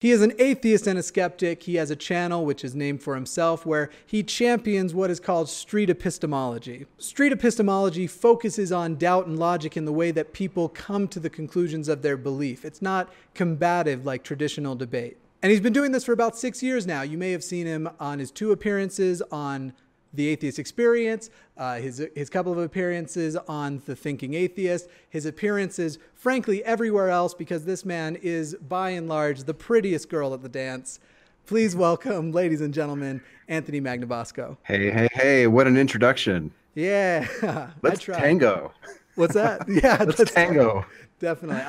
He is an atheist and a skeptic. He has a channel which is named for himself where he champions what is called street epistemology. Street epistemology focuses on doubt and logic in the way that people come to the conclusions of their belief. It's not combative like traditional debate. And he's been doing this for about 6 years now. You may have seen him on his 2 appearances on The Atheist Experience, his couple of appearances on The Thinking Atheist, his appearances, frankly, everywhere else, because this man is, by and large, the prettiest girl at the dance. Please welcome, ladies and gentlemen, Anthony Magnabosco. Hey, hey, hey, what an introduction. Yeah. Let's tango. What's that? Yeah. Let's tango. Definitely.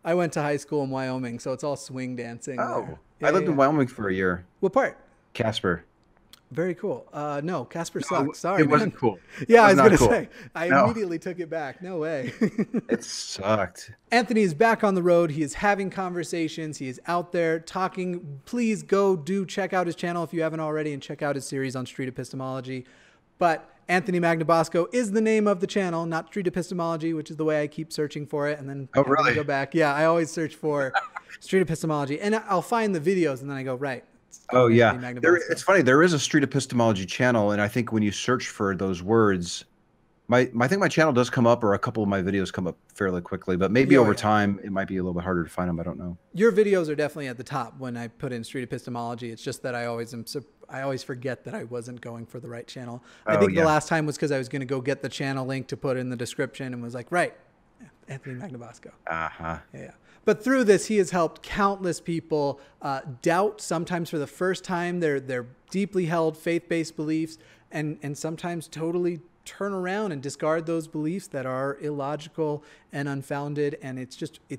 I went to high school in Wyoming, so it's all swing dancing. Oh, I lived in Wyoming for a year. What part? Casper. Very cool. No, Casper sucks. Sorry, it wasn't cool. Yeah, I was going to say. I immediately took it back. No way. It sucked. Anthony is back on the road. He is having conversations. He is out there talking. Please go check out his channel if you haven't already, and check out his series on street epistemology. But Anthony Magnabosco is the name of the channel, not Street Epistemology, which is the way I keep searching for it. And then I go back. Yeah, I always search for Street Epistemology. And I'll find the videos, and then I go, right. Oh, yeah. It's funny. There is a street epistemology channel, and I think when you search for those words, I think my channel does come up, or a couple of my videos come up fairly quickly, but maybe over time it might be a little bit harder to find them. I don't know. Your videos are definitely at the top when I put in street epistemology. It's just that I always forget that I wasn't going for the right channel. I think the last time was because I was going to go get the channel link to put in the description and was like, right, Anthony Magnabosco. Uh-huh. Yeah. But through this, he has helped countless people doubt, sometimes for the first time, their deeply held faith-based beliefs, and sometimes totally turn around and discard those beliefs that are illogical and unfounded. And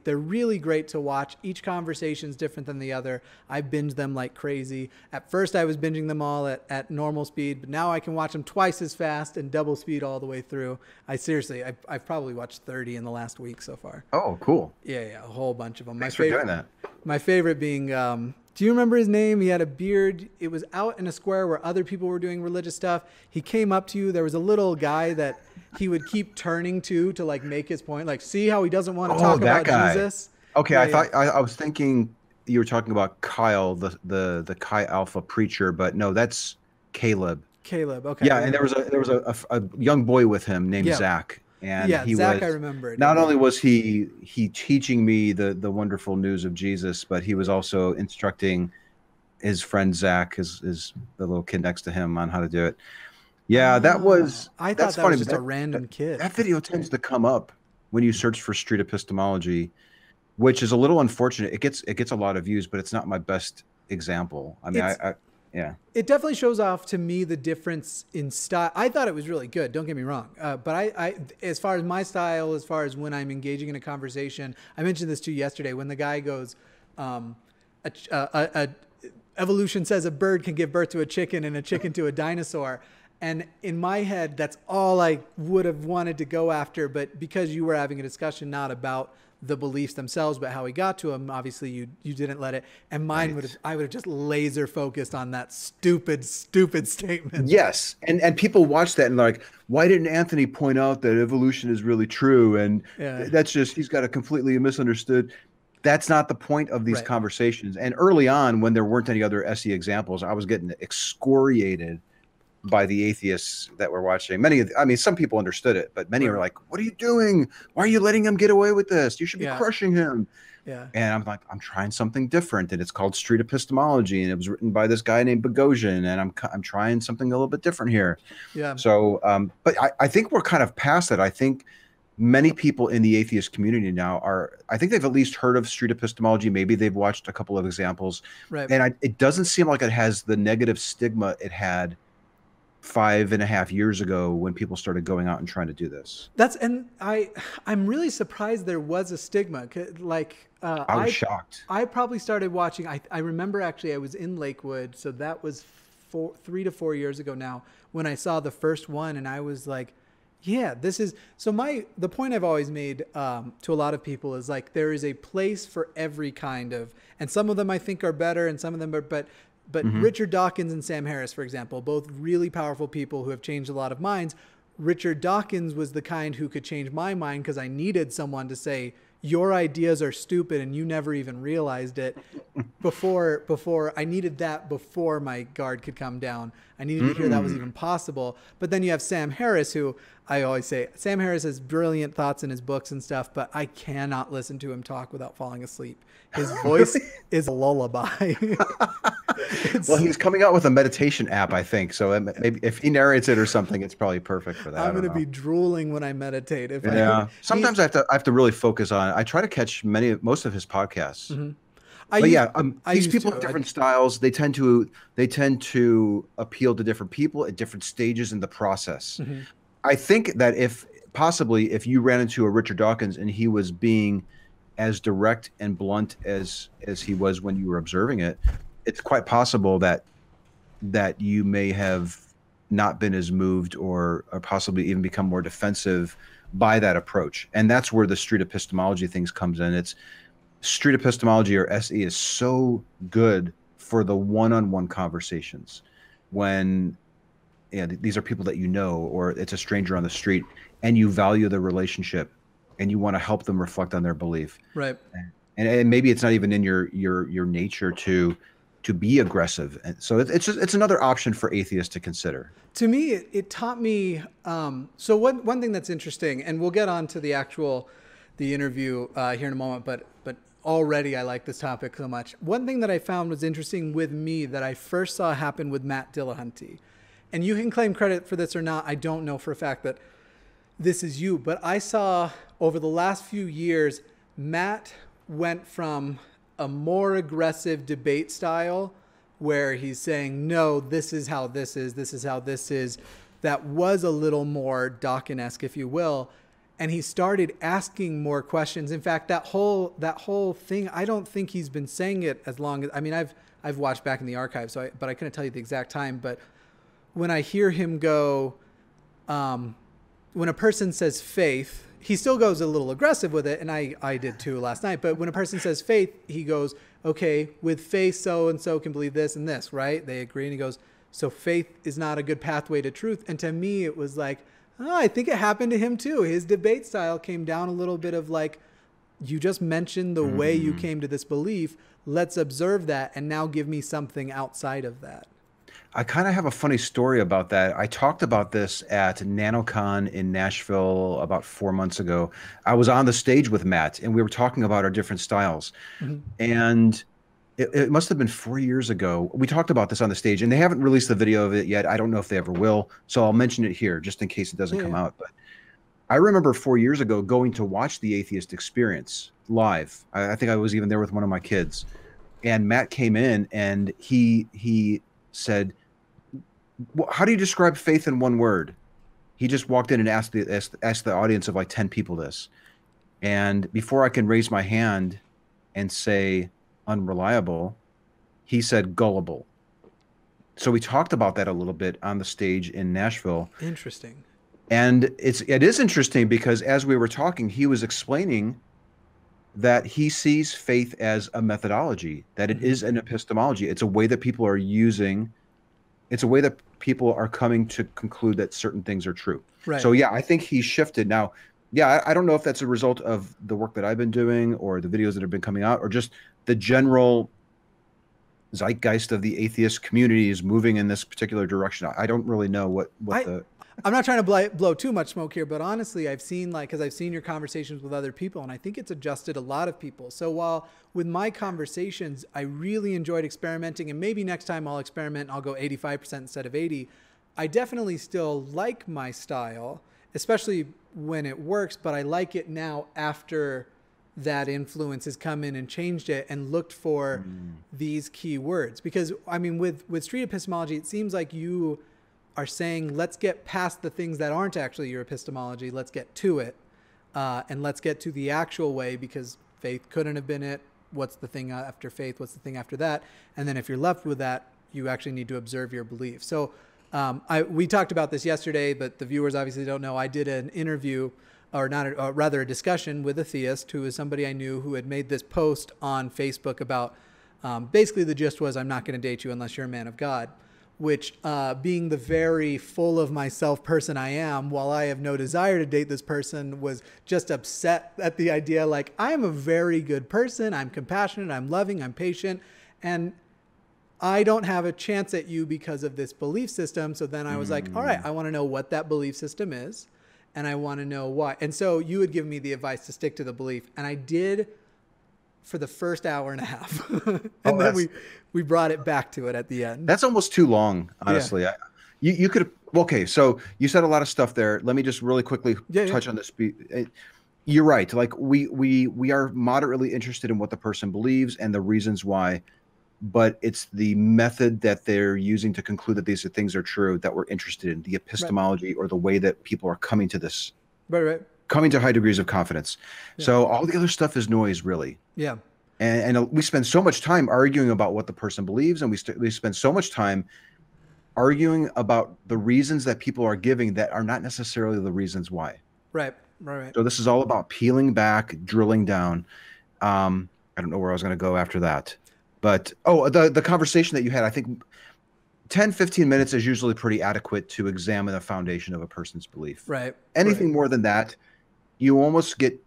they're really great to watch. Each conversation is different than the other. I binge them like crazy. At first, I was binging them all at normal speed, but now I can watch them twice as fast and double speed all the way through. I've probably watched 30 in the last week so far. Oh, cool. Yeah, a whole bunch of them. Thanks for doing that. My favorite being, do you remember his name? He had a beard. It was out in a square where other people were doing religious stuff. He came up to you. There was a little guy that he would keep turning to like make his point. Like, see how he doesn't want to talk about Jesus? Okay, I was thinking you were talking about Kyle, the Chi Alpha preacher, but no, that's Caleb. Caleb, okay. Yeah, and there was a young boy with him named Zack. And Zack, I remember it. Not only was he teaching me the wonderful news of Jesus, but he was also instructing his friend Zack, the little kid next to him, on how to do it. Yeah, I thought that's that funny, was just a random kid. That video tends to come up when you search for street epistemology, which is a little unfortunate. It gets a lot of views, but it's not my best example. I mean, yeah. It definitely shows off to me the difference in style. I thought it was really good. Don't get me wrong. But I, as far as my style, as far as when I'm engaging in a conversation, I mentioned this to you yesterday when the guy goes, evolution says a bird can give birth to a chicken and a chicken to a dinosaur. And in my head, that's all I would have wanted to go after. But because you were having a discussion not about the beliefs themselves, but how he got to them, obviously you didn't let it. And mine I would have just laser focused on that stupid statement. Yes. And people watch that and they're like, why didn't Anthony point out that evolution is really true? And that's just, he's got a completely misunderstood. That's not the point of these conversations. And early on, when there weren't any other SE examples, I was getting excoriated by the atheists that were watching. Some people understood it, but many were like, what are you doing? Why are you letting him get away with this? You should be crushing him. Yeah. And I'm like, I'm trying something different, and it's called street epistemology, and it was written by this guy named Bogosian, and I'm trying something a little bit different here. Yeah. So, but I think we're kind of past it. I think many people in the atheist community now I think they've at least heard of street epistemology. Maybe they've watched a couple of examples. Right. And it doesn't seem like it has the negative stigma it had 5.5 years ago when people started going out and trying to do this. I'm really surprised there was a stigma. Like I was shocked. I probably started watching. I remember actually I was in Lakewood, so that was 3 to 4 years ago now when I saw the first one, and I was like, yeah, this is so. The point I've always made to a lot of people is like there is a place for every kind of, and some of them I think are better, and some of them are, but Richard Dawkins and Sam Harris, for example, both really powerful people who have changed a lot of minds. Richard Dawkins was the kind who could change my mind because I needed someone to say, your ideas are stupid and you never even realized it. Before I needed that before my guard could come down. I needed to hear that was even possible. But then you have Sam Harris, who I always say, Sam Harris has brilliant thoughts in his books and stuff, but I cannot listen to him talk without falling asleep. His voice is a lullaby. Well, he's coming out with a meditation app, I think. So maybe if he narrates it or something, it's probably perfect for that. I'm going to be drooling when I meditate. Sometimes I have to really focus on it. I try to catch most of his podcasts. These people have different styles. They tend to appeal to different people at different stages in the process. I think that if you ran into a Richard Dawkins and he was being as direct and blunt as he was when you were observing it, it's quite possible that you may have not been as moved or possibly even become more defensive by that approach. And that's where the street epistemology things comes in. It's street epistemology, or SE, is so good for the one-on-one conversations when these are people that you know, or it's a stranger on the street, and you value the relationship and you want to help them reflect on their belief. Right. And maybe it's not even in your nature to be aggressive. And so it's another option for atheists to consider. To me, it taught me. So one thing that's interesting, and we'll get on to the interview here in a moment, but already I like this topic so much. One thing that I found was interesting with me that I first saw happen with Matt Dillahunty, and you can claim credit for this or not. I don't know for a fact that this is you, but I saw over the last few years, Matt went from a more aggressive debate style where he's saying, no, this is how this is how this is. That was a little more Dawkins-esque, if you will. And he started asking more questions. In fact, that whole thing, I don't think he's been saying it as long as, I mean, I've watched back in the archive, but I couldn't tell you the exact time. But when I hear him go, when a person says faith, he still goes a little aggressive with it, and I did too last night. But when a person says faith, he goes, okay, with faith, so-and-so can believe this and this, right? They agree, and he goes, so faith is not a good pathway to truth. And to me, it was like, oh, I think it happened to him too. His debate style came down a little bit of like, you just mentioned the way you came to this belief. Let's observe that, and now give me something outside of that. I kind of have a funny story about that. I talked about this at NanoCon in Nashville about 4 months ago. I was on the stage with Matt, and we were talking about our different styles. And it must have been 4 years ago. We talked about this on the stage, and they haven't released the video of it yet. I don't know if they ever will, so I'll mention it here just in case it doesn't come out. But I remember 4 years ago going to watch the Atheist Experience live. I think I was even there with one of my kids. And Matt came in, and he said, how do you describe faith in one word? He just walked in and asked the audience of like 10 people this. And before I can raise my hand and say unreliable, he said gullible. So we talked about that a little bit on the stage in Nashville. Interesting. And it is interesting because as we were talking, he was explaining that he sees faith as a methodology, that it is an epistemology. It's a way that people are using. It's a way that people are coming to conclude that certain things are true. Right. So yeah, I think he shifted. Now, yeah, I don't know if that's a result of the work that I've been doing or the videos that have been coming out or just the general zeitgeist of the atheist community is moving in this particular direction. I don't really know what I'm not trying to blow too much smoke here, but honestly, I've seen because I've seen your conversations with other people, and I think it's adjusted a lot of people. So while with my conversations, I really enjoyed experimenting, and maybe next time I'll experiment and I'll go 85% instead of 80, I definitely still like my style, especially when it works, but I like it now after that influence has come in and changed it and looked for these key words. Because, I mean, with street epistemology, it seems like you are saying, let's get past the things that aren't actually your epistemology. Let's get to it. And let's get to the actual way, because faith couldn't have been it. What's the thing after faith? What's the thing after that? And then if you're left with that, you actually need to observe your belief. So we talked about this yesterday, but the viewers obviously don't know. I did an interview, or rather a discussion with a theist who is somebody I knew who had made this post on Facebook about basically the gist was, I'm not going to date you unless you're a man of God. which being the very full of myself person I am, while I have no desire to date this person, was just upset at the idea, like, I'm a very good person. I'm compassionate. I'm loving. I'm patient. And I don't have a chance at you because of this belief system. So then I was like, all right, I want to know what that belief system is. And I want to know why. And so you would give me the advice to stick to the belief. And I did for the first hour and a half. And then we brought it back to it at the end. That's almost too long, honestly. Yeah. You could, okay, so you said a lot of stuff there. Let me just really quickly touch on this. You're right. Like we are moderately interested in what the person believes and the reasons why, but it's the method that they're using to conclude that these things are true that we're interested in, the epistemology or the way that people are coming to this. Right. Coming to high degrees of confidence. Yeah. So all the other stuff is noise, really. Yeah. And we spend so much time arguing about what the person believes, and we spend so much time arguing about the reasons that people are giving that are not necessarily the reasons why. Right. So this is all about peeling back, drilling down. I don't know where I was going to go after that. But, the conversation that you had, I think 10, 15 minutes is usually pretty adequate to examine the foundation of a person's belief. Right. Anything more than that, you almost get,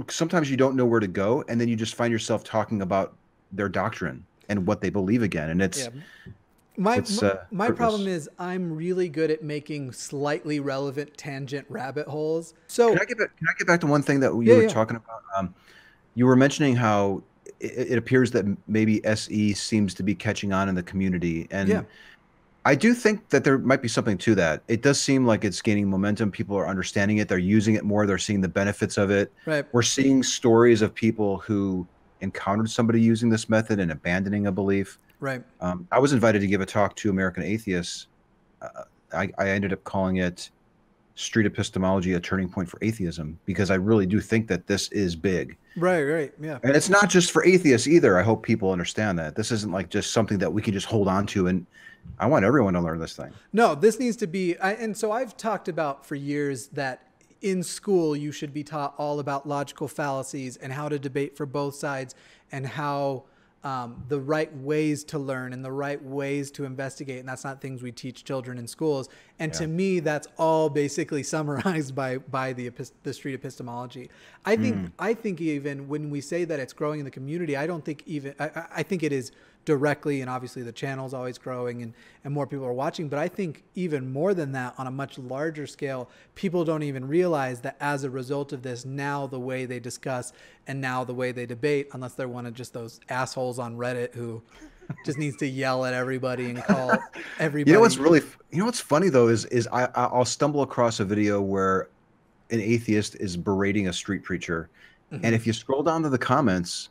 sometimes you don't know where to go. And then you just find yourself talking about their doctrine and what they believe again. And it's, my problem is I'm really good at making slightly relevant tangent rabbit holes. So can I get back to one thing that you were talking about? You were mentioning how it appears that maybe SE seems to be catching on in the community. And I do think that there might be something to that. It does seem like it's gaining momentum. People are understanding it. They're using it more. They're seeing the benefits of it. Right. We're seeing stories of people who encountered somebody using this method and abandoning a belief. Right. I was invited to give a talk to American atheists. I ended up calling it Street Epistemology, a turning point for atheism, because I really do think that this is big. Right. Yeah. And it's not just for atheists either. I hope people understand that. This isn't like just something that we can just hold on to. And I want everyone to learn this thing. No, this needs to be, and so I've talked about for years that in school you should be taught all about logical fallacies and how to debate for both sides and how the right ways to learn and the right ways to investigate. And that's not things we teach children in schools. And to me, that's all basically summarized by the street epistemology. I think even when we say that it's growing in the community, I don't think even, I think it is directly, and obviously the channel's always growing and more people are watching. But I think even more than that, on a much larger scale, people don't even realize that as a result of this, now the way they discuss and now the way they debate, unless they're one of just those assholes on Reddit who just needs to yell at everybody and call everybody. You know what's funny though is I'll stumble across a video where an atheist is berating a street preacher, and if you scroll down to the comments,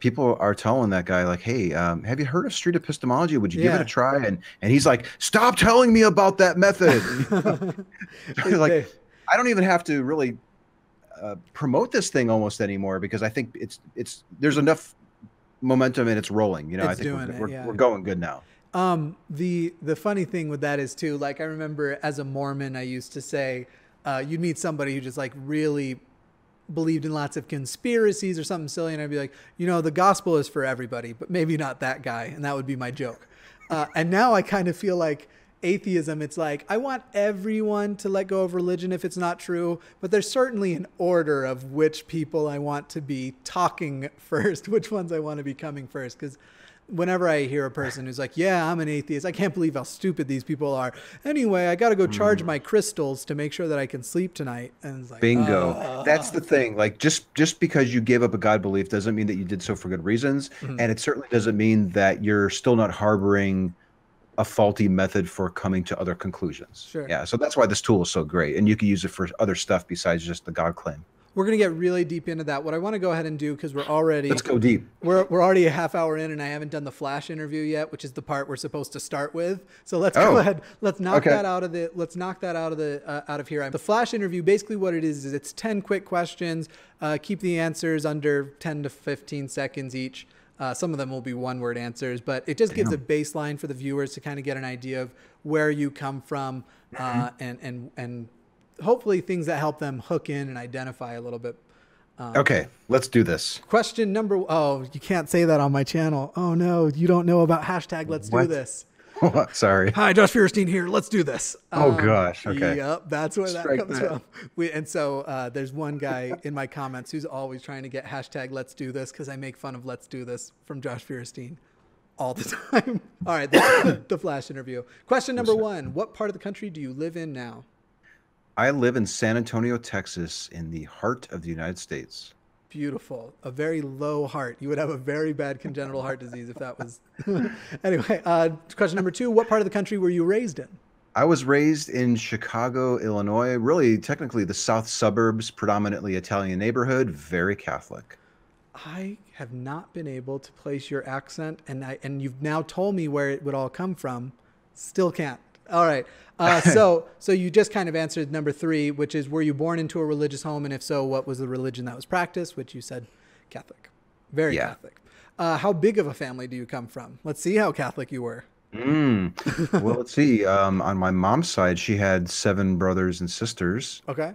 people are telling that guy like, hey, have you heard of street epistemology? Would you give it a try? And he's like, stop telling me about that method. Like, I don't even have to really promote this thing almost anymore, because I think there's enough momentum and it's rolling. You know, I think we're going good now. The funny thing with that is too, like, I remember as a Mormon, I used to say, you'd meet somebody who just like really believed in lots of conspiracies or something silly, and I'd be like, you know, the gospel is for everybody, but maybe not that guy, and that would be my joke. And now I kind of feel like atheism, it's like, I want everyone to let go of religion if it's not true, but there's certainly an order of which people I want to be talking first, which ones I want to be coming first, because whenever I hear a person who's like, yeah, I'm an atheist, I can't believe how stupid these people are. Anyway, I got to go charge my crystals to make sure that I can sleep tonight. And it's like, bingo. That's the thing. Like, just because you gave up a God belief doesn't mean that you did so for good reasons. And it certainly doesn't mean that you're still not harboring a faulty method for coming to other conclusions. Sure. Yeah. So that's why this tool is so great. And you can use it for other stuff besides just the God claim. We're going to get really deep into that. What I want to go ahead and do, because we're already... Let's go deep. We're already a half hour in, and I haven't done the flash interview yet, which is the part we're supposed to start with. So let's go ahead. Let's knock that out of the... Let's knock that out of here. The flash interview, basically what it is it's 10 quick questions. Keep the answers under 10 to 15 seconds each. Some of them will be one-word answers, but it just gives a baseline for the viewers to kind of get an idea of where you come from, and hopefully things that help them hook in and identify a little bit Okay, let's do this. Question number, oh, you can't say that on my channel. Oh no, you don't know about hashtag let's do this. Sorry. Hi, Josh Feuerstein here. Let's do this. Oh gosh. Okay. Yep, that's where that comes from. And so there's one guy in my comments who's always trying to get hashtag let's do this because I make fun of let's do this from Josh Feuerstein all the time. All right, that's the flash interview. Question number 1. What part of the country do you live in now? I live in San Antonio, Texas, in the heart of the United States. Beautiful. A very low heart. You would have a very bad congenital heart disease if that was. Anyway, question number 2. What part of the country were you raised in? I was raised in Chicago, Illinois, really technically the south suburbs, predominantly Italian neighborhood, very Catholic. I have not been able to place your accent, and you've now told me where it would all come from. Still can't. All right. So you just kind of answered number 3, which is, were you born into a religious home? And if so, what was the religion that was practiced? Which you said Catholic. Very Catholic. How big of a family do you come from? Let's see how Catholic you were. Well, let's see. On my mom's side, she had 7 brothers and sisters. Okay.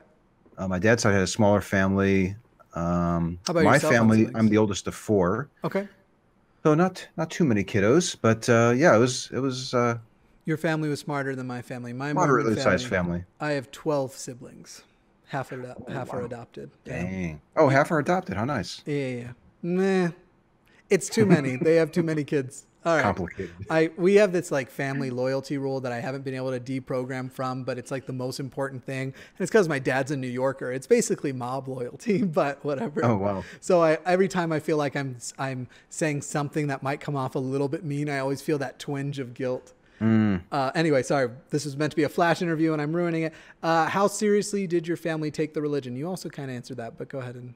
My dad's side had a smaller family. How about my yourself, family, I'm the oldest of 4. Okay. So not too many kiddos, but yeah, it was Your family was smarter than my family. My moderately sized family. I have 12 siblings. Half are adopted. Dang. Yeah. Oh, half are adopted. How nice. Yeah. Nah. It's too many. They have too many kids. All right. Complicated. We have this like family loyalty rule that I haven't been able to deprogram from, but it's like the most important thing. And it's because my dad's a New Yorker. It's basically mob loyalty, but whatever. Oh, wow. So every time I feel like I'm saying something that might come off a little bit mean, I always feel that twinge of guilt. Anyway, sorry, this was meant to be a flash interview and I'm ruining it. How seriously did your family take the religion? You also kind of answered that, but go ahead and.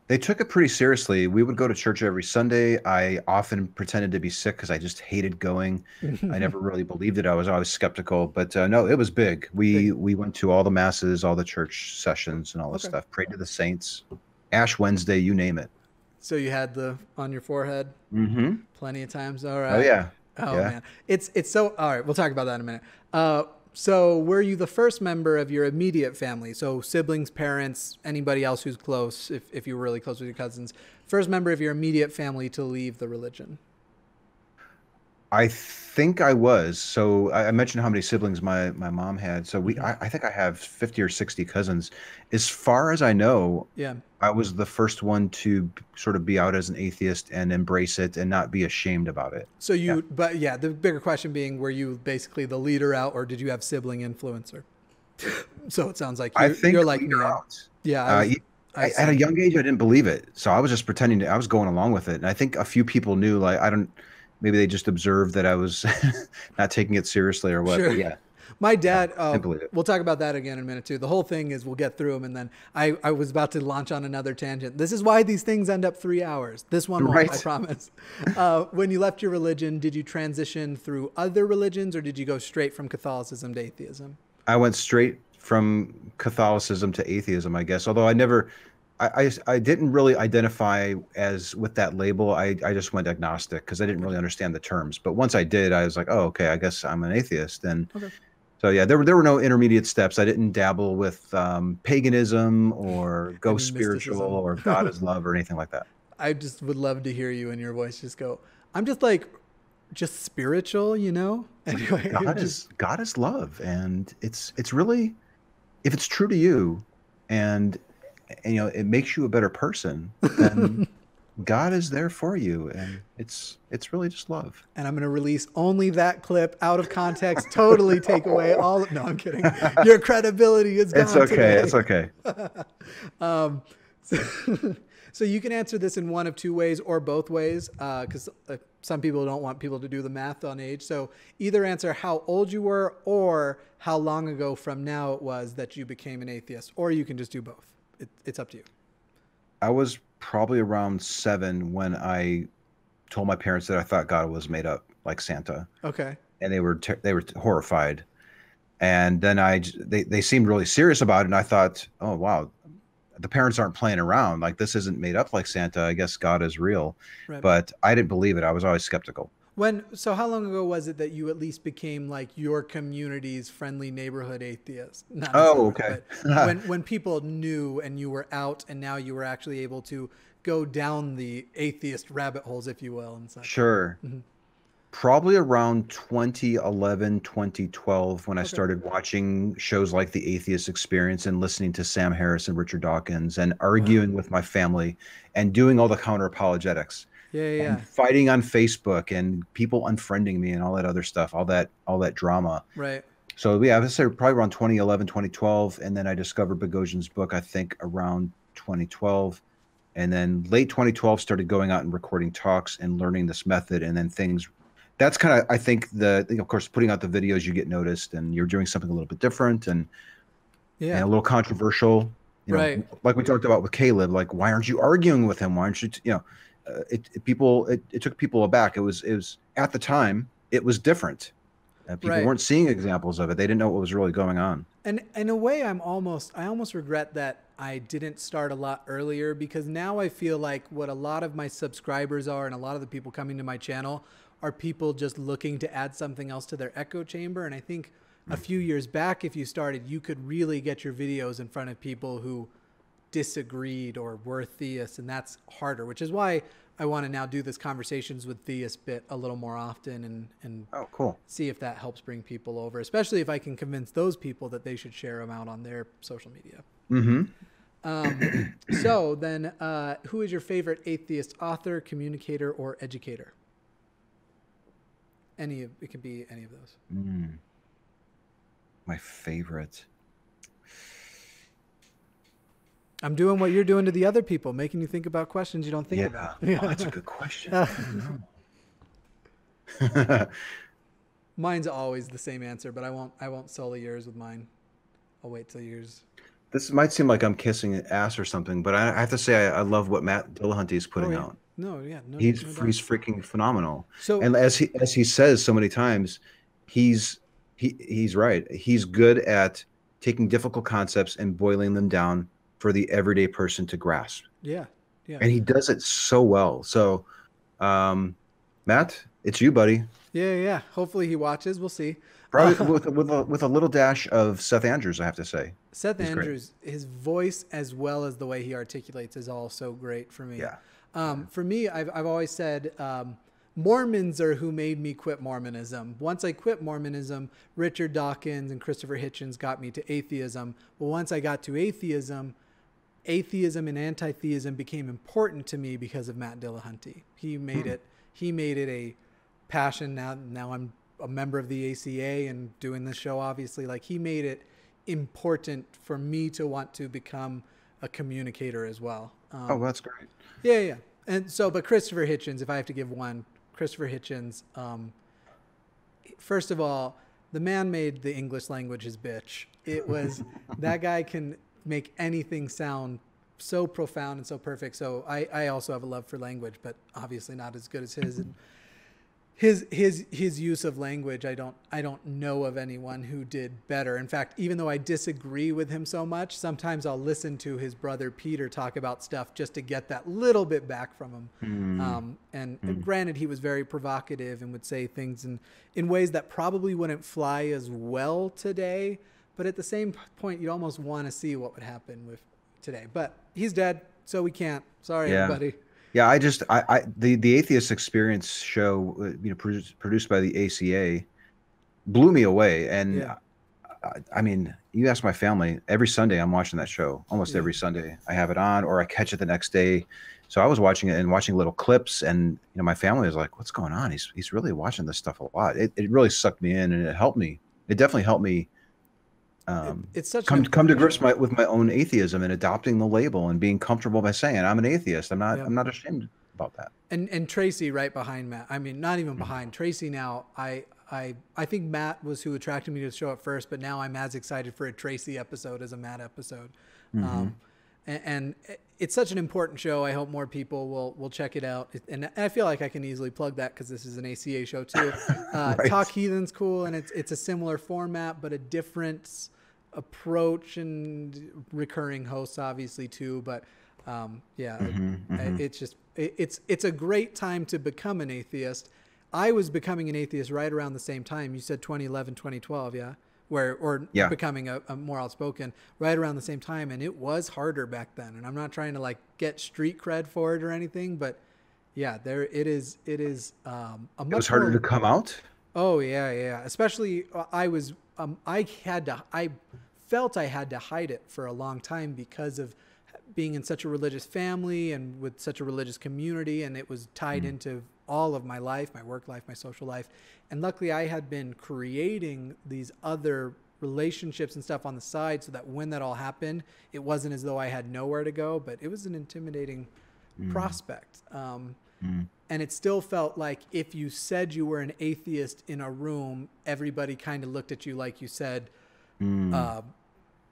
They took it pretty seriously. We would go to church every Sunday. I often pretended to be sick because I just hated going. I never really believed it. I was always skeptical, but no, it was big. We went to all the masses, all the church sessions and all this stuff, prayed to the saints, Ash Wednesday, you name it. So you had the on your forehead plenty of times. All right. Oh yeah. Oh man. It's so, all right. We'll talk about that in a minute. So were you the first member of your immediate family? So siblings, parents, anybody else who's close, if you were really close with your cousins, first member of your immediate family to leave the religion? I think I was. So I mentioned how many siblings my mom had. So I think I have 50 or 60 cousins. As far as I know, I was the first one to sort of be out as an atheist and embrace it and not be ashamed about it. So but yeah, the bigger question being, were you basically the leader out, or did you have sibling influencer? So it sounds like you're like me. Out. Yeah. At a young age, I didn't believe it. So I was just pretending I was going along with it. And I think a few people knew, like, maybe they just observed that I was not taking it seriously or what. Sure. But yeah. My dad, we'll talk about that again in a minute too. The whole thing is we'll get through them. And then I was about to launch on another tangent. This is why these things end up 3 hours. This one won't, I promise. When you left your religion, did you transition through other religions or did you go straight from Catholicism to atheism? I went straight from Catholicism to atheism, I guess. Although I didn't really identify as with that label. I just went agnostic because I didn't really understand the terms. But once I did, I was like, oh, okay, I guess I'm an atheist. And so, yeah, there were no intermediate steps. I didn't dabble with paganism or go spiritual or God is love or anything like that. I just would love to hear you in your voice just go, I'm just spiritual, you know? Anyway, God is love. And it's really, if it's true to you and you know, it makes you a better person, then God is there for you. And it's really just love. And I'm going to release only that clip out of context, totally take away all no, I'm kidding. Your credibility is gone. It's okay. Today. It's okay. So you can answer this in one of 2 ways or both ways, because some people don't want people to do the math on age. So either answer how old you were or how long ago from now it was that you became an atheist, or you can just do both. It's up to you. I was probably around 7 when I told my parents that I thought God was made up, like Santa. Okay. And they were horrified. And then they seemed really serious about it. And I thought, oh, wow, the parents aren't playing around. Like, this isn't made up like Santa. I guess God is real. Right. But I didn't believe it. I was always skeptical. So how long ago was it that you at least became like your community's friendly neighborhood atheist? Not okay. But when people knew and you were out, and now you were actually able to go down the atheist rabbit holes, if you will, and such. Sure. Mm-hmm. Probably around 2011, 2012, when I started watching shows like The Atheist Experience and listening to Sam Harris and Richard Dawkins and arguing with my family and doing all the counter apologetics. And fighting on Facebook and people unfriending me and all that other stuff, all that drama. Right. So yeah, I would say probably around 2011, 2012. And then I discovered Boghossian's book, I think around 2012. And then late 2012 started going out and recording talks and learning this method. And then that's kind of, I think of course, putting out the videos, you get noticed and you're doing something a little bit different and a little controversial, you know, like we talked about with Caleb, like, why aren't you arguing with him? Why aren't you, it took people aback. It was at the time it was different. People weren't seeing examples of it. They didn't know what was really going on. And in a way, I almost regret that I didn't start a lot earlier, because now I feel like what a lot of my subscribers are and a lot of the people coming to my channel are people just looking to add something else to their echo chamber. And I think a few years back, if you started, you could really get your videos in front of people who disagreed or were theists, and that's harder, which is why I want to now do this conversations with theists bit a little more often and oh, cool. See if that helps bring people over, especially if I can convince those people that they should share them out on their social media. So then, who is your favorite atheist author, communicator, or educator? It could be any of those. My favorite. I'm doing what you're doing to the other people, making you think about questions you don't think about. Oh, that's a good question. I don't know. Mine's always the same answer, but I won't sully yours with mine. I'll wait till yours. This might seem like I'm kissing ass or something, but I have to say I love what Matt Dillahunty is putting out. He's freaking phenomenal. So, and as he says so many times, he's right. He's good at taking difficult concepts and boiling them down for the everyday person to grasp. Yeah. And he does it so well. So, Matt, it's you, buddy. Yeah. Hopefully he watches. We'll see. Probably with a little dash of Seth Andrews, I have to say. Seth Andrews, his voice as well as the way he articulates is all so great for me. Yeah. For me, I've always said Mormons are who made me quit Mormonism. Once I quit Mormonism, Richard Dawkins and Christopher Hitchens got me to atheism. But once I got to atheism and anti-theism became important to me because of Matt Dillahunty. He made it a passion. Now I'm a member of the ACA and doing this show, obviously. Like, he made it important for me to want to become a communicator as well. Oh, that's great. Yeah. And so, but Christopher Hitchens, if I have to give one, Christopher Hitchens, first of all, the man made the English language his bitch. It was, that guy can make anything sound so profound and so perfect. So I also have a love for language, but obviously not as good as his. And his use of language, I don't know of anyone who did better. In fact, even though I disagree with him so much, sometimes I'll listen to his brother Peter talk about stuff just to get that little bit back from him. And granted, he was very provocative and would say things in ways that probably wouldn't fly as well today. But at the same point, you'd almost want to see what would happen with today. But he's dead, so we can't. Sorry, everybody. Yeah, the Atheist Experience show, produced by the ACA, blew me away. And I mean, you ask my family, every Sunday I'm watching that show. Almost every Sunday I have it on, or I catch it the next day. So I was watching it and watching little clips, and my family was like, "What's going on? He's really watching this stuff a lot." It really sucked me in, and it helped me. It definitely helped me. It's such come to grips with my own atheism and adopting the label and being comfortable by saying I'm an atheist. I'm not ashamed about that. And Tracy right behind Matt. I mean, not even behind Tracy now. I think Matt was who attracted me to the show at first, but now I'm as excited for a Tracy episode as a Matt episode. And it's such an important show. I hope more people will check it out. And I feel like I can easily plug that because this is an ACA show too. Right. Talk Heathen's cool, and it's a similar format, but a different approach and recurring hosts obviously too. But it's just it's a great time to become an atheist. I was becoming an atheist right around the same time. You said 2011, 2012, yeah? Becoming a more outspoken right around the same time. And it was harder back then. And I'm not trying to like get street cred for it or anything, but yeah, it is a much It was harder to come out? Oh yeah. Especially I felt I had to hide it for a long time because of being in such a religious family and with such a religious community, and it was tied into all of my life, my work life, my social life. And luckily I had been creating these other relationships and stuff on the side so that when that all happened, it wasn't as though I had nowhere to go, but it was an intimidating prospect. And it still felt like if you said you were an atheist in a room, everybody kind of looked at you like you said,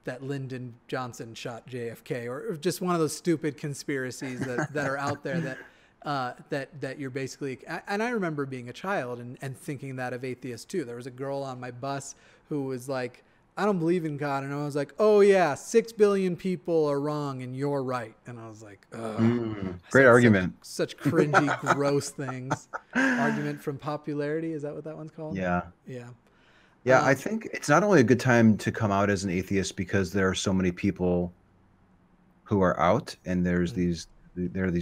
that Lyndon Johnson shot JFK, or just one of those stupid conspiracies that are out there that you're basically, and I remember being a child and thinking that of atheists too. There was a girl on my bus who was like, I don't believe in God. And I was like, oh yeah, 6 billion people are wrong and you're right. And I was like, great argument. Such cringy, gross things. Argument from popularity. Is that what that one's called? Yeah. Yeah. Yeah, I think it's not only a good time to come out as an atheist because there are so many people who are out, and there are these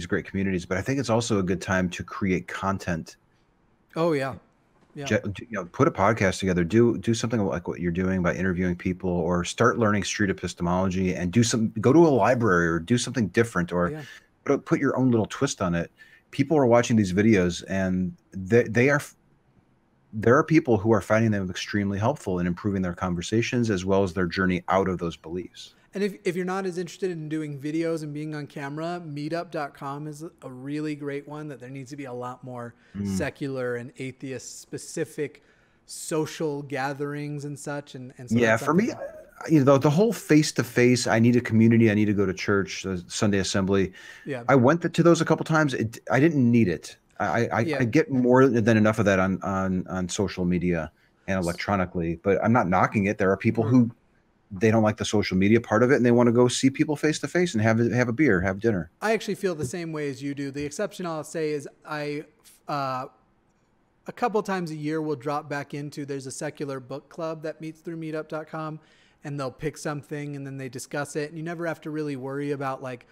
great communities, but I think it's also a good time to create content. Oh yeah. Yeah. Put a podcast together, do something like what you're doing by interviewing people, or start learning street epistemology and go to a library or do something different, or put your own little twist on it. People are watching these videos and there are people who are finding them extremely helpful in improving their conversations as well as their journey out of those beliefs. And if you're not as interested in doing videos and being on camera, meetup.com is a really great one. That there needs to be a lot more secular and atheist specific social gatherings and such. And so yeah, for me, the whole face-to-face, I need a community, I need to go to church, Sunday assembly. Yeah, I went to those a couple times. I didn't need it. I get more than enough of that on social media and electronically, but I'm not knocking it. There are people who they don't like the social media part of it, and they want to go see people face to face and have a beer, have dinner. I actually feel the same way as you do. The exception I'll say is a couple times a year we'll drop back into, there's a secular book club that meets through meetup.com, and they'll pick something and then they discuss it, and you never have to really worry about like,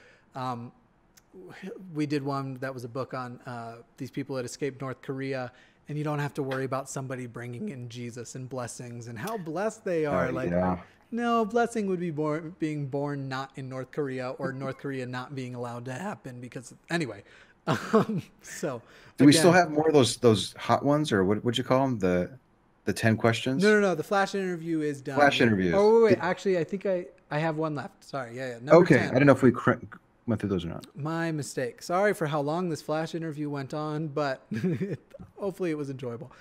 we did one that was a book on these people that escaped North Korea, and you don't have to worry about somebody bringing in Jesus and blessings and how blessed they are. No, blessing would be being born not in North Korea, or North Korea not being allowed to happen because anyway. So do we still have more of those hot ones, or would you call them, the 10 questions? No. The flash interview is done. Flash interviews. Oh wait. Actually, I think I have one left. Sorry. Yeah. Okay. 10. I don't know if we went through those or not. My mistake. Sorry for how long this flash interview went on, but hopefully it was enjoyable.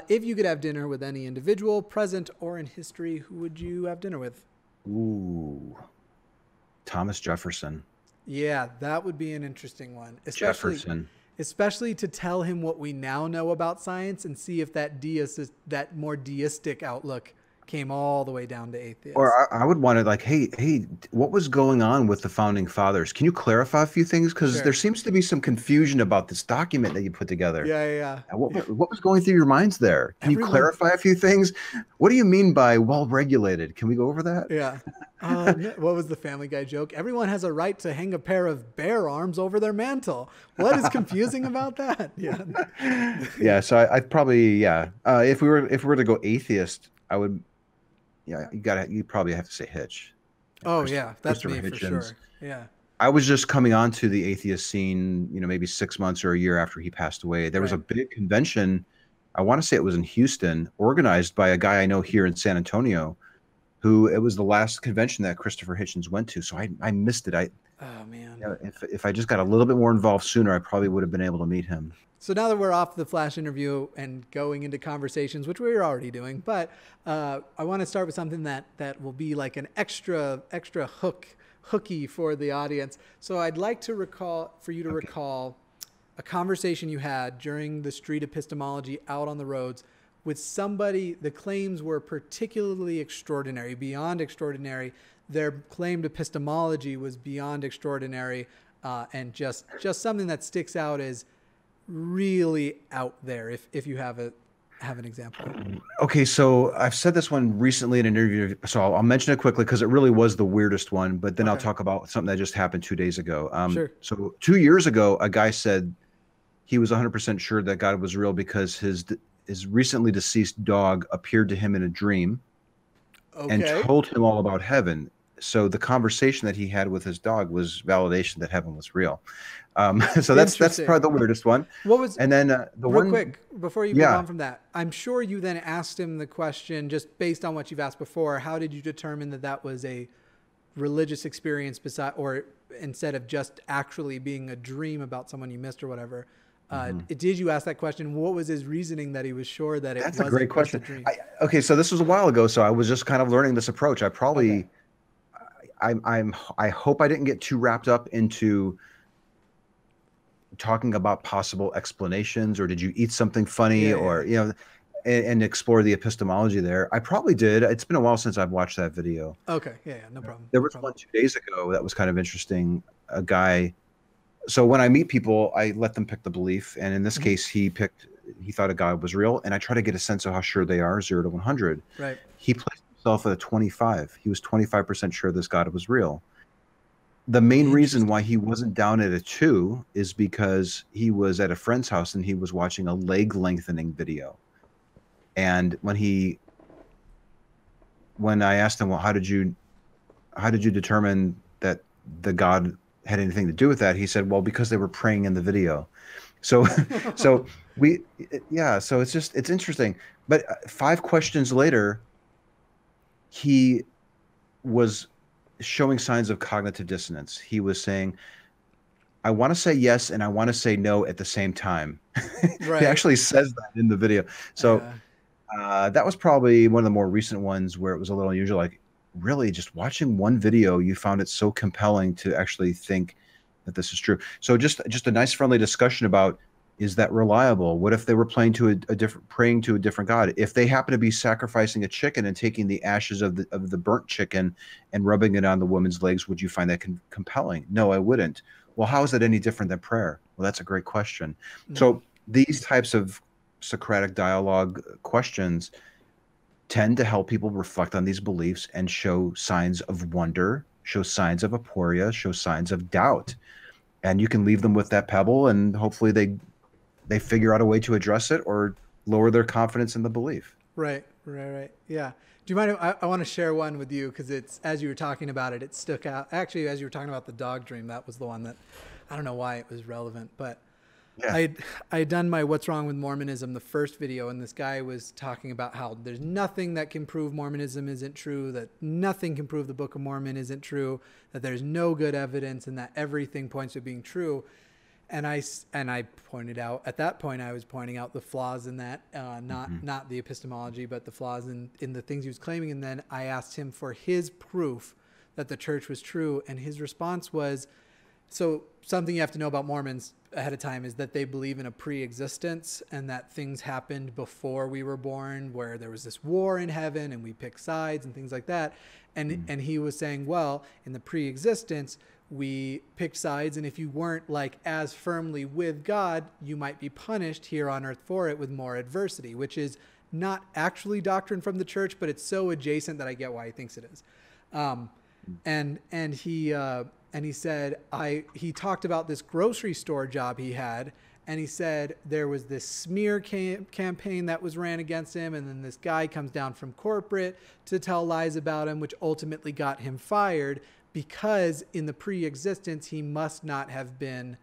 If you could have dinner with any individual, present or in history, who would you have dinner with? Ooh, Thomas Jefferson. Yeah, that would be an interesting one. Especially to tell him what we now know about science and see if that more deistic outlook came all the way down to atheists. Or I would want to like, hey, what was going on with the founding fathers? Can you clarify a few things? Because there seems to be some confusion about this document that you put together. Yeah. What was going through your minds there? Can you clarify a few things? What do you mean by well-regulated? Can we go over that? Yeah. What was the Family Guy joke? Everyone has a right to hang a pair of bear arms over their mantle. What is confusing about that? Yeah. Yeah. So I'd probably, if we were to go atheist, I would. Yeah, you probably have to say Hitch. Oh yeah, that's me for sure. Yeah. I was just coming onto the atheist scene, maybe 6 months or a year after he passed away. There was a big convention, I want to say it was in Houston, organized by a guy I know here in San Antonio, who it was the last convention that Christopher Hitchens went to. So I missed it. Oh man. If I just got a little bit more involved sooner, I probably would have been able to meet him. So now that we're off the flash interview and going into conversations, which we were already doing, but I want to start with something that will be like an extra hooky for the audience. So I'd like to recall a conversation you had during the Street Epistemology out on the roads with somebody. The claims were particularly extraordinary, beyond extraordinary. Their claimed epistemology was beyond extraordinary, and just something that sticks out as really way out there if you have an example? Okay, so I've said this one recently in an interview, so I'll mention it quickly because it really was the weirdest one, but then I'll talk about something that just happened 2 days ago. Sure. So 2 years ago, a guy said he was 100% sure that God was real because his recently deceased dog appeared to him in a dream and told him all about heaven. So the conversation that he had with his dog was validation that heaven was real. So that's probably the weirdest one. What was, and then real quick before you move on from that, I'm sure you then asked him the question, just based on what you've asked before, how did you determine that was a religious experience or instead of just actually being a dream about someone you missed or whatever? Did you ask that question? What was his reasoning that he was sure that it wasn't a great question. a dream? Okay, so this was a while ago, so I was just kind of learning this approach. I probably, I hope I didn't get too wrapped up into talking about possible explanations, or did you eat something funny, or and explore the epistemology there. I probably did. It's been a while since I've watched that video. Okay, no problem. There was one 2 days ago that was kind of interesting. A guy. So when I meet people, I let them pick the belief, and in this case, he thought a God was real, and I try to get a sense of how sure they are, 0 to 100. Right. He placed himself at a 25. He was 25% sure this God was real. The main reason why he wasn't down at a 2 is because he was at a friend's house and he was watching a leg lengthening video. And when I asked him, well, how did you determine that the God had anything to do with that? He said, well, because they were praying in the video. So, so it's interesting. But 5 questions later, he was showing signs of cognitive dissonance. He was saying, I want to say yes and I want to say no at the same time. Right. He actually says that in the video. So that was probably one of the more recent ones where it was a little unusual. Like, really, just watching one video, you found it so compelling to actually think that this is true. So just a nice friendly discussion about, is that reliable? What if they were praying to a different God? If they happen to be sacrificing a chicken and taking the ashes of the burnt chicken and rubbing it on the woman's legs, would you find that compelling? No, I wouldn't. Well, how is that any different than prayer? Well, that's a great question. So these types of Socratic dialogue questions tend to help people reflect on these beliefs and show signs of wonder, show signs of aporia, show signs of doubt. And you can leave them with that pebble, and hopefully they figure out a way to address it or lower their confidence in the belief. Right. Yeah. Do you mind if I want to share one with you, because it's, as you were talking about it, it stuck out. Actually, as you were talking about the dog dream, that was the one that, I don't know why it was relevant, but I had done my What's Wrong with Mormonism, the first video, and this guy was talking about how there's nothing that can prove Mormonism isn't true, that nothing can prove the Book of Mormon isn't true, that there's no good evidence, and that everything points to being true. And I pointed out, at that point, I was pointing out the flaws in that, not the epistemology, but the flaws in the things he was claiming. And then I asked him for his proof that the church was true. And his response was, so something you have to know about Mormons ahead of time is that they believe in a pre-existence, and that things happened before we were born, where there was this war in heaven and we pick sides and things like that. And he was saying, well, in the pre-existence, we picked sides, and if you weren't like as firmly with God, you might be punished here on earth for it with more adversity, which is not actually doctrine from the church, but it's so adjacent that I get why he thinks it is. And he said, he talked about this grocery store job he had, and he said there was this smear campaign that was ran against him, and then this guy comes down from corporate to tell lies about him, which ultimately got him fired, because in the pre-existence, he must not have been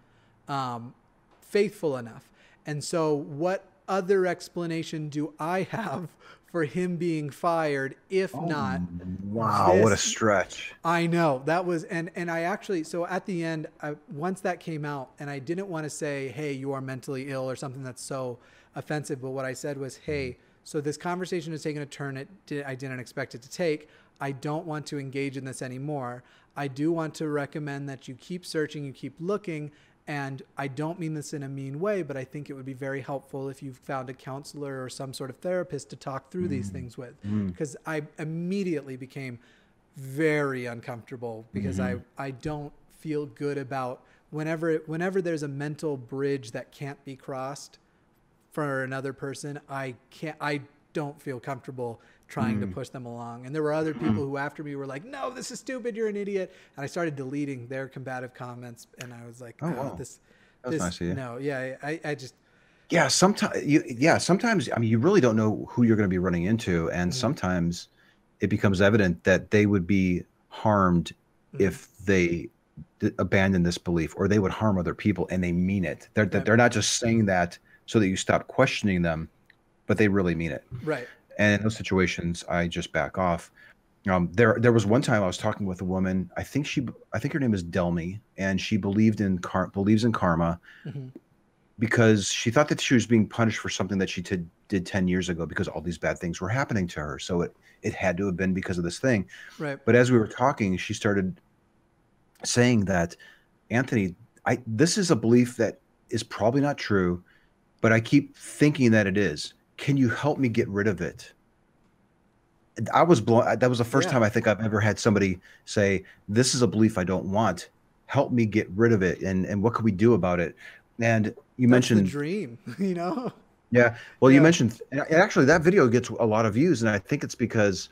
faithful enough. And so what other explanation do I have for him being fired, if not? Wow, what a stretch. I know. That was, and I actually, so at the end, once that came out, and I didn't want to say, hey, you are mentally ill or something that's so offensive, but what I said was, hey, so this conversation has taken a turn I didn't expect it to take. I don't want to engage in this anymore. I do want to recommend that you keep searching, you keep looking, and I don't mean this in a mean way, but I think it would be very helpful if you found a counselor or some sort of therapist to talk through these things with, because I immediately became very uncomfortable, because I don't feel good about whenever there's a mental bridge that can't be crossed, for another person, I don't feel comfortable trying to push them along. And there were other people who after me were like, no, this is stupid, you're an idiot. And I started deleting their combative comments, and I was like, wow. That was nice of you. No, yeah, I just. Yeah, sometimes, I mean, you really don't know who you're going to be running into. And sometimes it becomes evident that they would be harmed if they abandon this belief, or they would harm other people, and they mean it. They're not just saying that so that you stop questioning them, but they really mean it. Right. And in those situations, I just back off. There was one time I was talking with a woman. I think her name is Delmie, and she believes in karma because she thought that she was being punished for something that she did 10 years ago, because all these bad things were happening to her. So it had to have been because of this thing. Right. But as we were talking, she started saying that, Anthony, this is a belief that is probably not true, but I keep thinking that it is. Can you help me get rid of it? I was blown. That was the first time I think I've ever had somebody say, this is a belief I don't want. Help me get rid of it. And what can we do about it? And you mentioned the dream, you know? Yeah. Well, you mentioned, and actually that video gets a lot of views. And I think it's because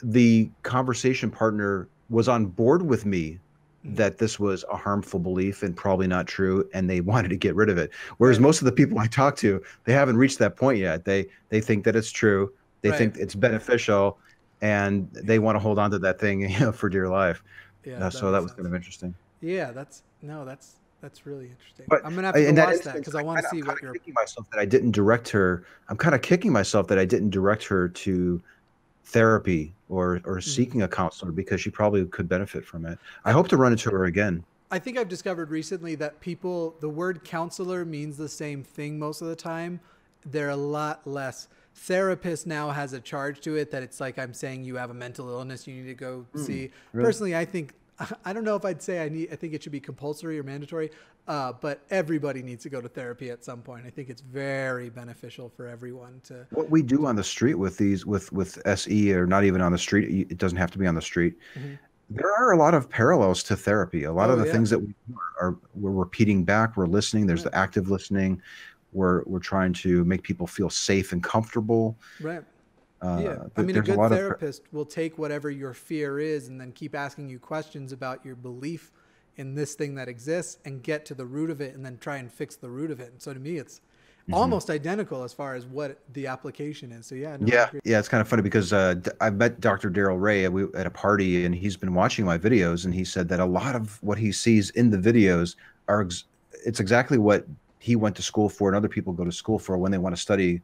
the conversation partner was on board with me that this was a harmful belief and probably not true, and they wanted to get rid of it. Whereas most of the people I talk to, they haven't reached that point yet. They think that it's true. They think it's beneficial, and they want to hold on to that thing, for dear life. Yeah. So that was kind of interesting. Yeah, that's really interesting. But I'm gonna have to watch that because I want to see what you're. Kicking myself that I didn't direct her. I'm kind of kicking myself that I didn't direct her to therapy or seeking a counselor, because she probably could benefit from it. I hope to run into her again. I think I've discovered recently that the word counselor means the same thing most of the time. They're a lot less. Therapist now has a charge to it that it's like I'm saying you have a mental illness you need to go see. Really? Personally, I don't know if I'd say I think it should be compulsory or mandatory, but everybody needs to go to therapy at some point. I think it's very beneficial for everyone to. What we do on the street with SE, or not even on the street, it doesn't have to be on the street. There are a lot of parallels to therapy. A lot of the things that we do we're repeating back, we're listening. There's the active listening. We're trying to make people feel safe and comfortable. Right. I mean, a good therapist will take whatever your fear is and then keep asking you questions about your belief in this thing that exists and get to the root of it and then try and fix the root of it. And so to me, it's almost identical as far as what the application is. So it's kind of funny because I met Dr. Daryl Ray at a party, and he's been watching my videos, and he said that a lot of what he sees in the videos it's exactly what he went to school for and other people go to school for when they want to study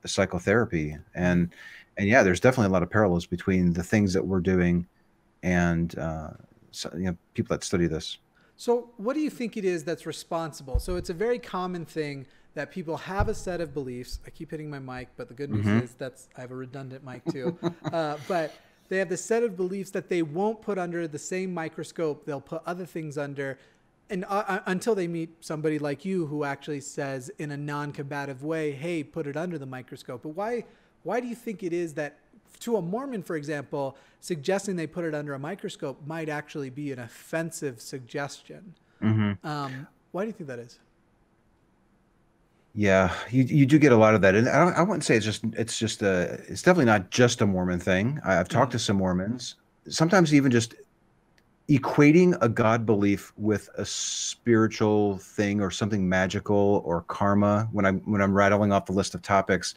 the psychotherapy. And there's definitely a lot of parallels between the things that we're doing and people that study this. So what do you think it is that's responsible? So it's a very common thing that people have a set of beliefs. I keep hitting my mic, but the good news is I have a redundant mic too. But they have the set of beliefs that they won't put under the same microscope. They'll put other things under, and until they meet somebody like you who actually says in a non-combative way, hey, put it under the microscope. But why do you think it is that to a Mormon, for example, suggesting they put it under a microscope might actually be an offensive suggestion? Why do you think that is? Yeah, you do get a lot of that, and I wouldn't say it's definitely not just a Mormon thing. I've talked to some Mormons, sometimes even just equating a God belief with a spiritual thing or something magical or karma. When I'm rattling off the list of topics,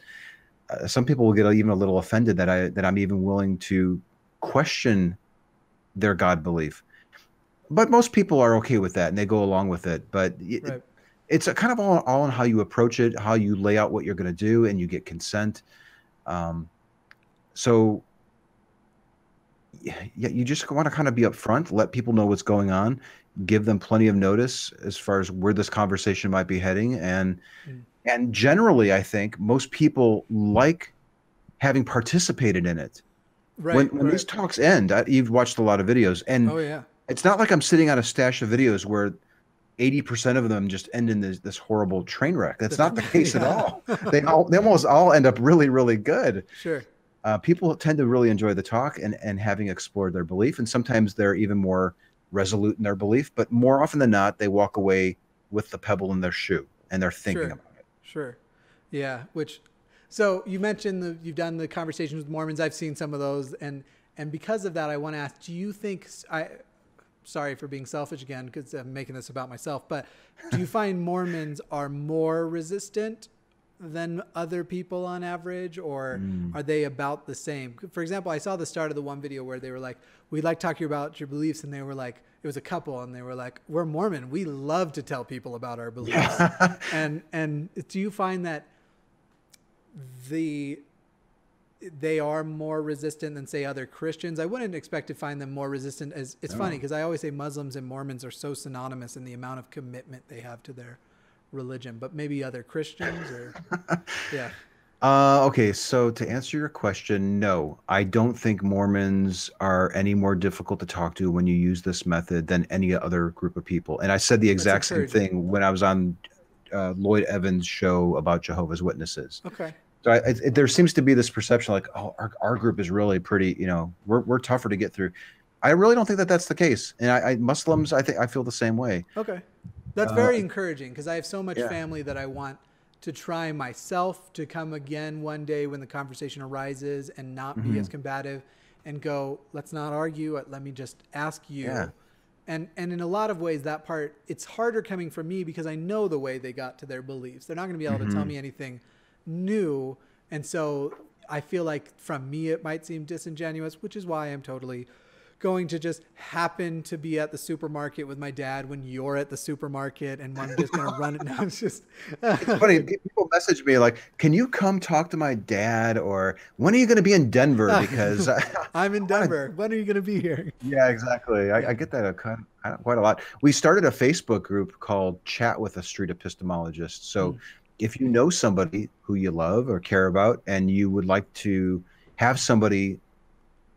some people will get even a little offended that I'm even willing to question their God belief. But most people are okay with that and they go along with it. But it's a kind of all on how you approach it, how you lay out what you're going to do, and you get consent. So you just want to kind of be upfront, let people know what's going on, give them plenty of notice as far as where this conversation might be heading. And generally, I think most people like having participated in it. When these talks end, you've watched a lot of videos, and it's not like I'm sitting on a stash of videos where 80% of them just end in this horrible train wreck. That's not the case at all. They almost all end up really, really good. Sure. People tend to really enjoy the talk and having explored their belief. And sometimes they're even more resolute in their belief, but more often than not, they walk away with the pebble in their shoe and they're thinking about it. Sure. Yeah. So you mentioned you've done the conversations with Mormons. I've seen some of those. And because of that, I want to ask, do you think, sorry for being selfish again, because I'm making this about myself, but do you find Mormons are more resistant than other people on average, or are they about the same? For example, I saw the start of the one video where they were like, we'd like to talk to you about your beliefs. And they were like, it was a couple, and they were like, we're Mormon. We love to tell people about our beliefs. And do you find that they are more resistant than, say, other Christians? I wouldn't expect to find them more resistant. It's funny because I always say Muslims and Mormons are so synonymous in the amount of commitment they have to their religion, but maybe other Christians or yeah. Okay, so to answer your question, no, I don't think Mormons are any more difficult to talk to when you use this method than any other group of people. And I said the exact same thing when I was on Lloyd Evans' show about Jehovah's Witnesses. Okay. So there seems to be this perception like, oh, our group is really pretty, we're tougher to get through. I really don't think that that's the case. And Muslims, I feel the same way. Okay. That's very encouraging, because I have so much family that I want to try myself to come again one day when the conversation arises and not be as combative and go, let's not argue. Let me just ask you. Yeah. And in a lot of ways, that part, it's harder coming from me because I know the way they got to their beliefs. They're not going to be able to tell me anything new. And so I feel like from me, it might seem disingenuous, which is why I'm totally going to just happen to be at the supermarket with my dad when you're at the supermarket, and I'm just going to run it now. It's just it's funny. People message me like, can you come talk to my dad? Or when are you going to be in Denver? Because I'm in Denver. When are you going to be here? Yeah, exactly. I get that quite a lot. We started a Facebook group called Chat with a Street Epistemologist. So if you know somebody who you love or care about, and you would like to have somebody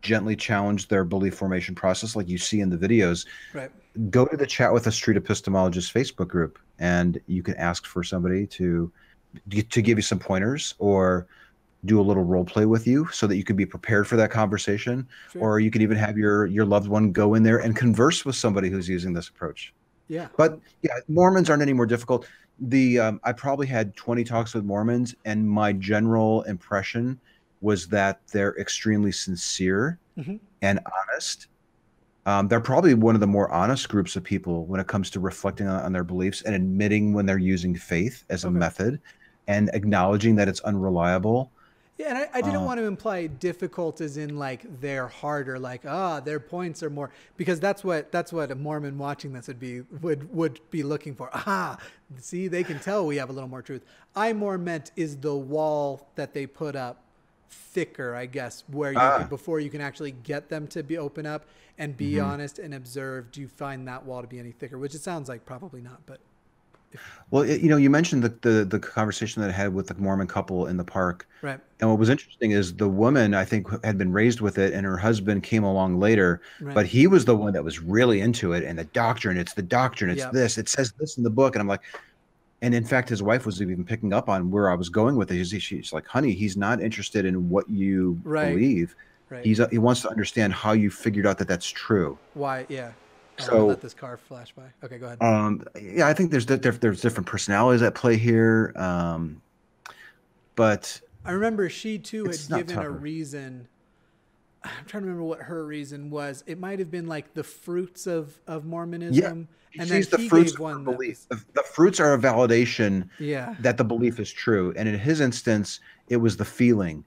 gently challenge their belief formation process like you see in the videos, right, go to the Chat with a Street Epistemologist Facebook group, and you can ask for somebody to give you some pointers or do a little role play with you so that you can be prepared for that conversation. Sure. Or you can even have your loved one go in there and converse with somebody who's using this approach. Yeah. But yeah, Mormons aren't any more difficult. I probably had 20 talks with Mormons, and my general impression was that they're extremely sincere and honest. They're probably one of the more honest groups of people when it comes to reflecting on their beliefs and admitting when they're using faith as a method and acknowledging that it's unreliable. Yeah, and I didn't want to imply difficult as in like they're harder, like their points are more, because that's what a Mormon watching this would be looking for. See, they can tell we have a little more truth. I more meant, is the wall that they put up thicker, I guess, where you before you can actually get them to be open up and be honest and observe. Do you find that wall to be any thicker? Which it sounds like probably not, but well, you mentioned the conversation that I had with the Mormon couple in the park, right? And what was interesting is the woman, I think, had been raised with it, and her husband came along later, right, but he was the one that was really into it, and the doctrine, it's this, it says this in the book, and I'm like. And in fact, his wife was even picking up on where I was going with it. She's like, honey, he's not interested in what you believe. Right. He wants to understand how you figured out that that's true. Why? Yeah. So let this car flash by. Okay, go ahead. Yeah, I think there's different personalities at play here. But I remember she too had given a reason. I'm trying to remember what her reason was. It might have been like the fruits of Mormonism. Yeah, and then the fruits gave one belief. The fruits are a validation that the belief is true. And in his instance, it was the feeling.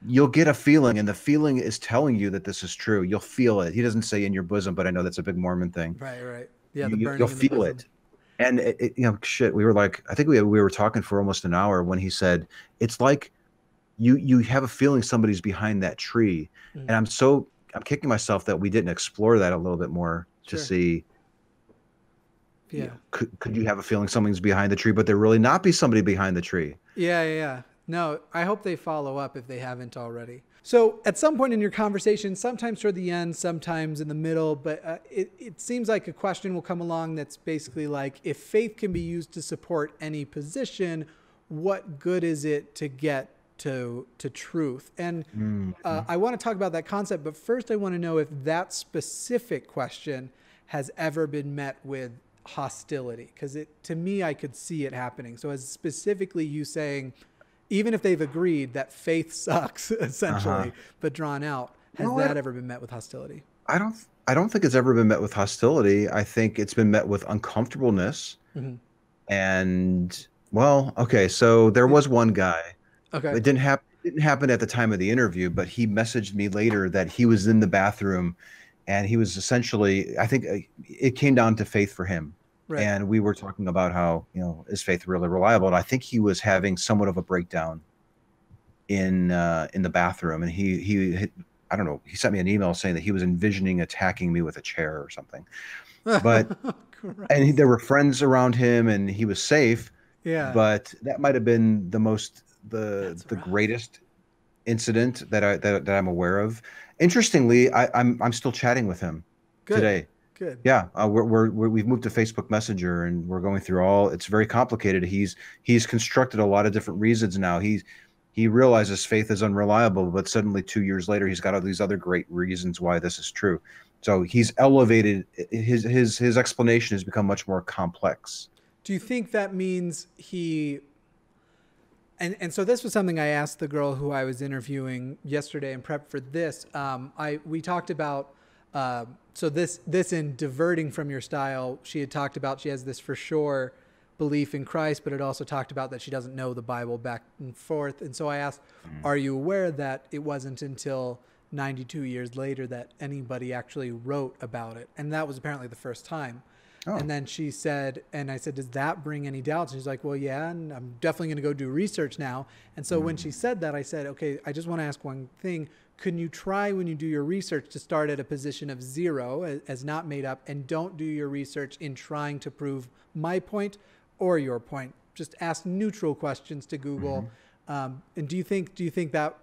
You'll get a feeling, and the feeling is telling you that this is true. You'll feel it. He doesn't say in your bosom, but I know that's a big Mormon thing. Right. Yeah, you'll feel it. And we were like, I think we were talking for almost an hour when he said, it's like you have a feeling somebody's behind that tree. And I'm kicking myself that we didn't explore that a little bit more to see. Yeah. Could you have a feeling something's behind the tree, but there really not be somebody behind the tree? Yeah. No, I hope they follow up if they haven't already. So at some point in your conversation, sometimes toward the end, sometimes in the middle, but it seems like a question will come along that's basically like, if faith can be used to support any position, what good is it to get to truth? And I want to talk about that concept, but first I want to know if that specific question has ever been met with hostility, because to me, I could see it happening. So as specifically you saying, even if they've agreed that faith sucks, essentially, but drawn out, has that ever been met with hostility? I don't think it's ever been met with hostility. I think it's been met with uncomfortableness. And well, okay, so there was one guy. Okay. It didn't happen at the time of the interview, but he messaged me later that he was in the bathroom and he was essentially, I think it came down to faith for him. Right. And we were talking about how, is faith really reliable? And I think he was having somewhat of a breakdown in the bathroom. And he I don't know, he sent me an email saying that he was envisioning attacking me with a chair or something. But and there were friends around him and he was safe. Yeah. But that might have been the greatest incident that I'm aware of. Interestingly, I'm still chatting with him today. Good. Yeah, we've moved to Facebook Messenger and we're going through it's very complicated. He's constructed a lot of different reasons now. He realizes faith is unreliable, but suddenly 2 years later, he's got all these other great reasons why this is true. So he's elevated, his explanation has become much more complex. Do you think that means and so this was something I asked the girl who I was interviewing yesterday in prep for this. We talked about, so this in diverting from your style, she had talked about, she has this for sure belief in Christ, but it also talked about that she doesn't know the Bible back and forth. And so I asked, are you aware that it wasn't until 92 years later that anybody actually wrote about it? And that was apparently the first time. Oh. And then she said, and I said, does that bring any doubts? And she's like, well, yeah, and I'm definitely going to go do research now. And so when she said that, I said, okay, I just want to ask one thing. Can you try when you do your research to start at a position of 0 as not made up, and don't do your research in trying to prove my point or your point? Just ask neutral questions to Google. And do you think that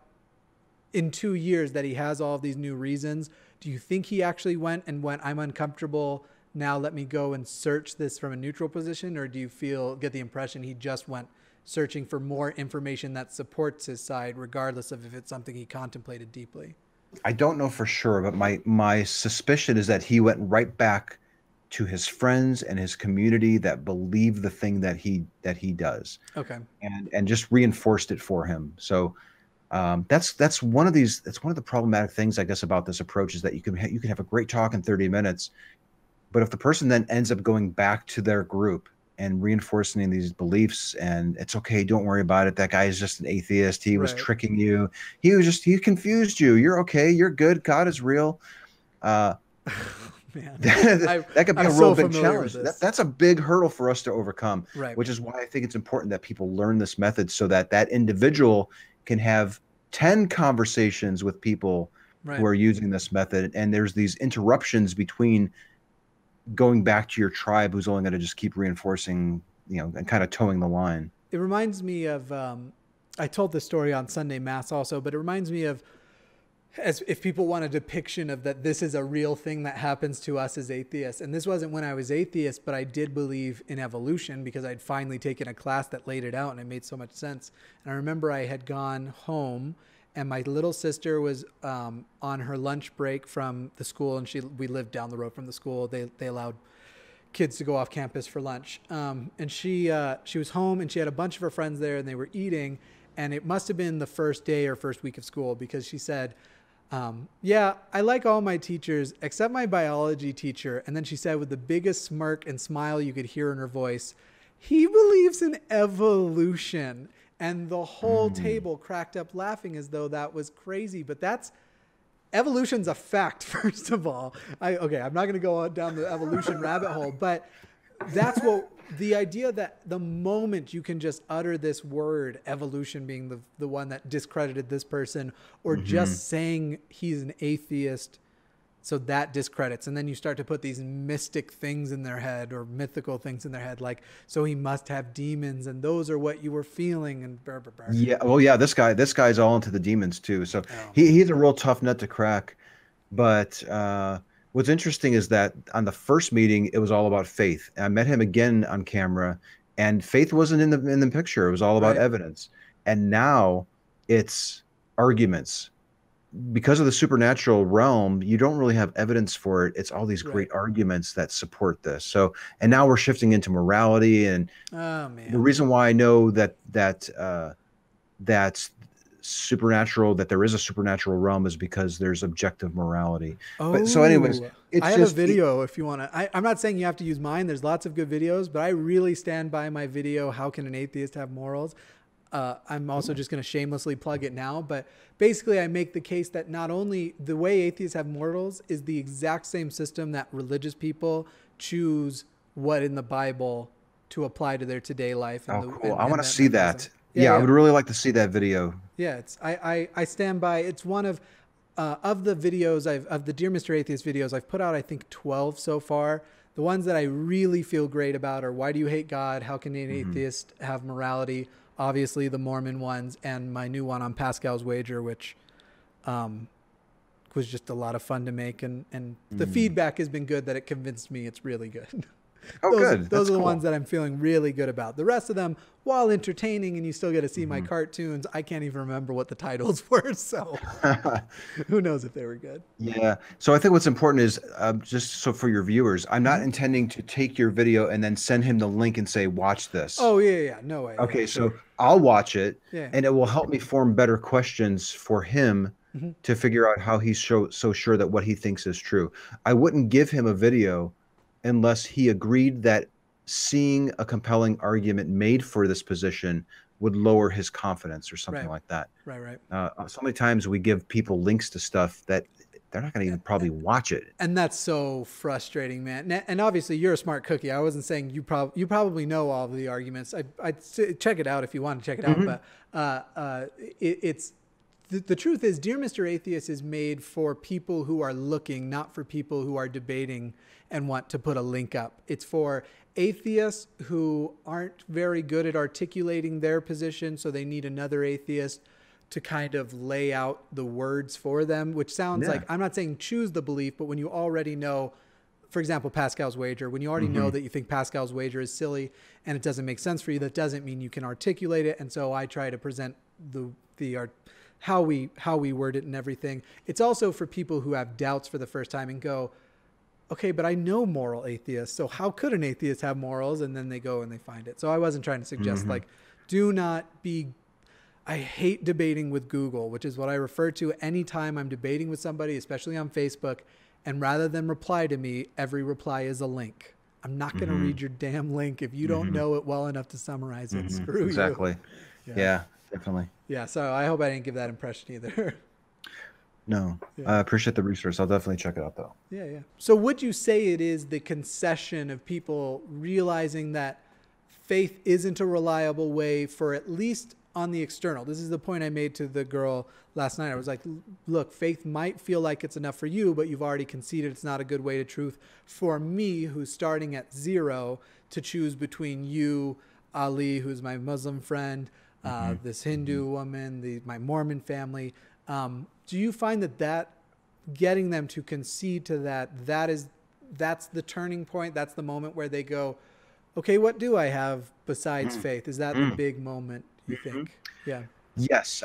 in 2 years that he has all of these new reasons, do you think he actually went, I'm uncomfortable, now let me go and search this from a neutral position? Or do you get the impression he just went searching for more information that supports his side, regardless of if it's something he contemplated deeply? I don't know for sure, but my suspicion is that he went right back to his friends and his community that believe the thing that he does. Okay. And just reinforced it for him. So that's one of the problematic things, I guess, about this approach, is that you can have a great talk in 30 minutes, but if the person then ends up going back to their group and reinforcing these beliefs, and it's okay, don't worry about it, that guy is just an atheist, he was tricking you, he confused you, you're okay, you're good, God is real. Man, that could be a real big challenge. That's a big hurdle for us to overcome, which is why I think it's important that people learn this method, so that individual can have 10 conversations with people who are using this method, and there's these interruptions between going back to your tribe who's only going to just keep reinforcing, and kind of towing the line. It reminds me of, I told this story on Sunday Mass also, but it reminds me of, as if people want a depiction of that this is a real thing that happens to us as atheists. And this wasn't when I was atheist, but I did believe in evolution because I'd finally taken a class that laid it out and it made so much sense. And I remember I had gone home and my little sister was on her lunch break from the school, and we lived down the road from the school. They allowed kids to go off campus for lunch. And she was home and she had a bunch of her friends there and they were eating. And it must have been the first day or first week of school, because she said, yeah, I like all my teachers except my biology teacher. And then she said, with the biggest smirk and smile you could hear in her voice, he believes in evolution. And the whole table cracked up laughing as though that was crazy. But evolution's a fact, first of all. I'm not going to go down the evolution rabbit hole, but that's what the idea that the moment you can just utter this word, evolution being the one that discredited this person, or just saying he's an atheist, so that discredits. And then you start to put these mystic things in their head, or mythical things in their head, like, so he must have demons and those are what you were feeling, and blah, blah, blah. Yeah. Well, yeah, this guy's all into the demons too. So he's a real tough nut to crack. But what's interesting is that on the first meeting, it was all about faith. I met him again on camera, and faith wasn't in the picture. It was all about evidence. And now it's arguments. Because of the supernatural realm, you don't really have evidence for it. It's all these great arguments that support this. So, and now we're shifting into morality. And the reason why I know that that supernatural, that there is a supernatural realm, is because there's objective morality. But so anyways, it's I have a video if you want to. I'm not saying you have to use mine. There's lots of good videos, but I really stand by my video, How Can an Atheist Have Morals? I'm also just going to shamelessly plug it now, but basically I make the case that not only the way atheists have morals is the exact same system that religious people choose what in the Bible to apply to their today life. And cool. I want to see that. Yeah, I would really like to see that video. Yeah, I stand by. It's one of the videos of the Dear Mr. Atheist videos I've put out, I think 12 so far. The ones that I really feel great about are Why Do You Hate God? How Can an Atheist Have Morality? Obviously the Mormon ones, and my new one on Pascal's Wager, which was just a lot of fun to make. And the feedback has been good that it convinced me it's really good. Those are the ones that I'm feeling really good about. The rest of them, while entertaining and you still get to see my cartoons, I can't even remember what the titles were. So who knows if they were good. Yeah. So I think what's important is just so for your viewers, I'm not intending to take your video and then send him the link and say, watch this. Oh, yeah. No way. Okay. So I'll watch it and it will help me form better questions for him to figure out how he's so sure that what he thinks is true. I wouldn't give him a video unless he agreed that seeing a compelling argument made for this position would lower his confidence or something like that. Right. So many times we give people links to stuff that they're not going to even probably watch it. And that's so frustrating, man. And obviously you're a smart cookie. I wasn't saying you probably know all of the arguments. I'd check it out if you want to check it out. But it's the truth is, Dear Mr. Atheist is made for people who are looking, not for people who are debating and want to put a link up. It's for atheists who aren't very good at articulating their position, so they need another atheist to kind of lay out the words for them, which sounds like, I'm not saying choose the belief, but when you already know, for example, Pascal's Wager, when you already know that you think Pascal's Wager is silly and it doesn't make sense for you, that doesn't mean you can articulate it. And so I try to present how we word it and everything. It's also for people who have doubts for the first time and go, okay, but I know moral atheists, so how could an atheist have morals? And then they go and they find it. So I wasn't trying to suggest do not be, I hate debating with Google, which is what I refer to anytime I'm debating with somebody, especially on Facebook. And rather than reply to me, every reply is a link. I'm not going to read your damn link if you don't know it well enough to summarize it. Screw you. Exactly. Yeah, definitely. Yeah, so I hope I didn't give that impression either. No, I appreciate the resource. I'll definitely check it out, though. Yeah. So would you say it is the concession of people realizing that faith isn't a reliable way for at least on the external? This is the point I made to the girl last night. I was like, look, faith might feel like it's enough for you, but you've already conceded it's not a good way to truth. For me, who's starting at 0, to choose between you, Ali, who's my Muslim friend, this Hindu woman, my Mormon family, do you find that getting them to concede to that's the turning point? That's the moment where they go, okay, what do I have besides faith? Is that the big moment, you think? Yeah. Yes.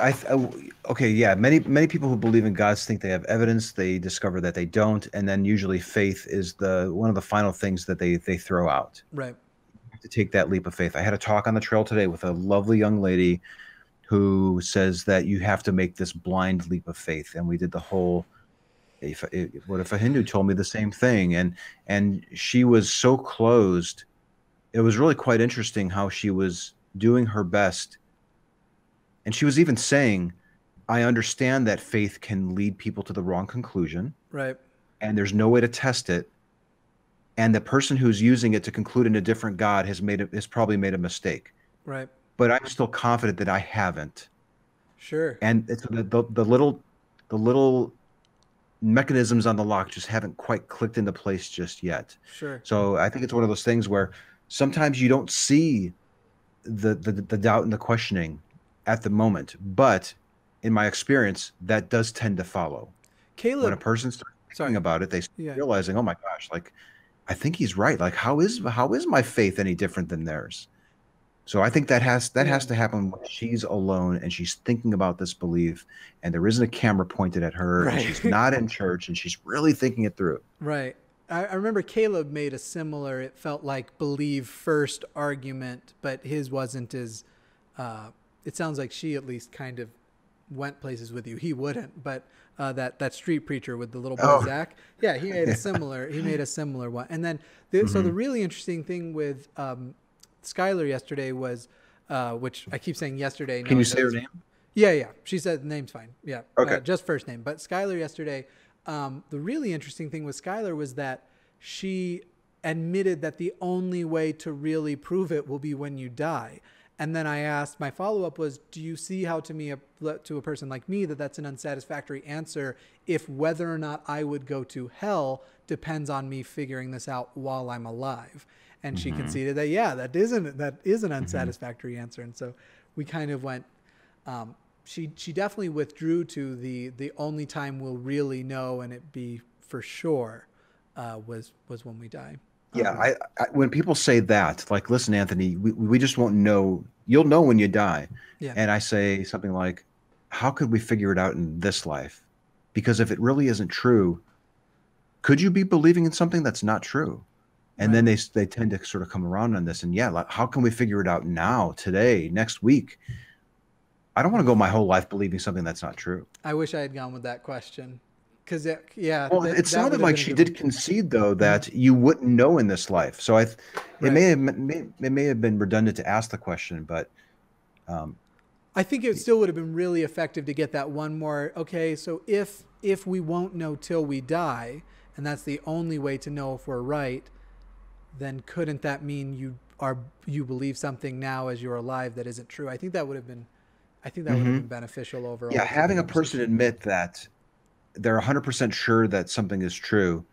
Okay. Yeah. Many people who believe in God think they have evidence. They discover that they don't. And then usually faith is one of the final things that they throw out. Right. To take that leap of faith. I had a talk on the trail today with a lovely young lady who says that you have to make this blind leap of faith. And we did the whole, what if a Hindu told me the same thing? And she was so closed. It was really quite interesting how she was doing her best. And she was even saying, I understand that faith can lead people to the wrong conclusion. Right. And there's no way to test it. And the person who's using it to conclude in a different God has probably made a mistake. Right. But I'm still confident that I haven't. Sure. And it's the little mechanisms on the lock just haven't quite clicked into place just yet. Sure. So I think it's one of those things where sometimes you don't see the doubt and the questioning at the moment, but in my experience, that does tend to follow. Caleb, when a person starts thinking about it, they start realizing, oh my gosh, like I think he's right. Like how is my faith any different than theirs? So I think that has to happen when she's alone and she's thinking about this belief and there isn't a camera pointed at her and she's not in church and she's really thinking it through. Right. I remember Caleb made a similar, it felt like believe first argument, but his wasn't as it sounds like she at least kind of went places with you. He wouldn't, but that street preacher with the little boy, Zack. Yeah, he made a similar one. And then, so the really interesting thing with Skylar yesterday was, which I keep saying yesterday. Can you say her name? Yeah. She said the name's fine. Yeah. Okay. Just first name. But Skylar yesterday, the really interesting thing with Skylar was that she admitted that the only way to really prove it will be when you die. And then I asked, my follow-up was, do you see how to a person like me that's an unsatisfactory answer if whether or not I would go to hell depends on me figuring this out while I'm alive? And she conceded that, yeah, that is an unsatisfactory answer. And so we kind of went, she definitely withdrew to the only time we'll really know and it be for sure was when we die. Yeah, I when people say that, like, listen, Anthony, we just won't know. You'll know when you die. Yeah. And I say something like, how could we figure it out in this life? Because if it really isn't true, could you be believing in something that's not true? And then they tend to sort of come around on this. And yeah, like, how can we figure it out now, today, next week? I don't want to go my whole life believing something that's not true. I wish I had gone with that question. Because well, it sounded like she did concede though that you wouldn't know in this life. So it may have been redundant to ask the question, but I think it still would have been really effective to get that one more. Okay, so if we won't know till we die, and that's the only way to know if we're right, then couldn't that mean you believe something now as you're alive that isn't true? I think that would have been beneficial overall. Yeah, having a person admit that they're 100% sure that something is true,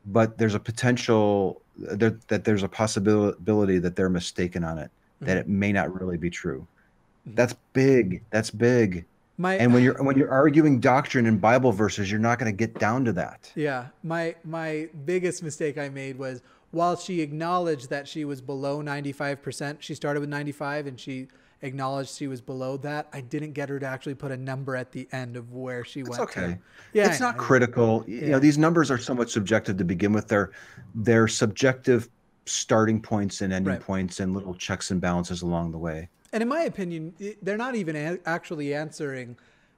but there's a potential that there's a possibility that they're mistaken on it, that it may not really be true. That's big. That's big. And when you're arguing doctrine and Bible verses, you're not going to get down to that. Yeah. My biggest mistake I made was, while she acknowledged that she was below 95%, she started with 95 and she acknowledged she was below that, I didn't get her to actually put a number at the end of where she went. Okay. To. Yeah, it's not critical. You know, these numbers are somewhat subjective to begin with. They're subjective starting points and ending points and little checks and balances along the way. And in my opinion, they're not even actually answering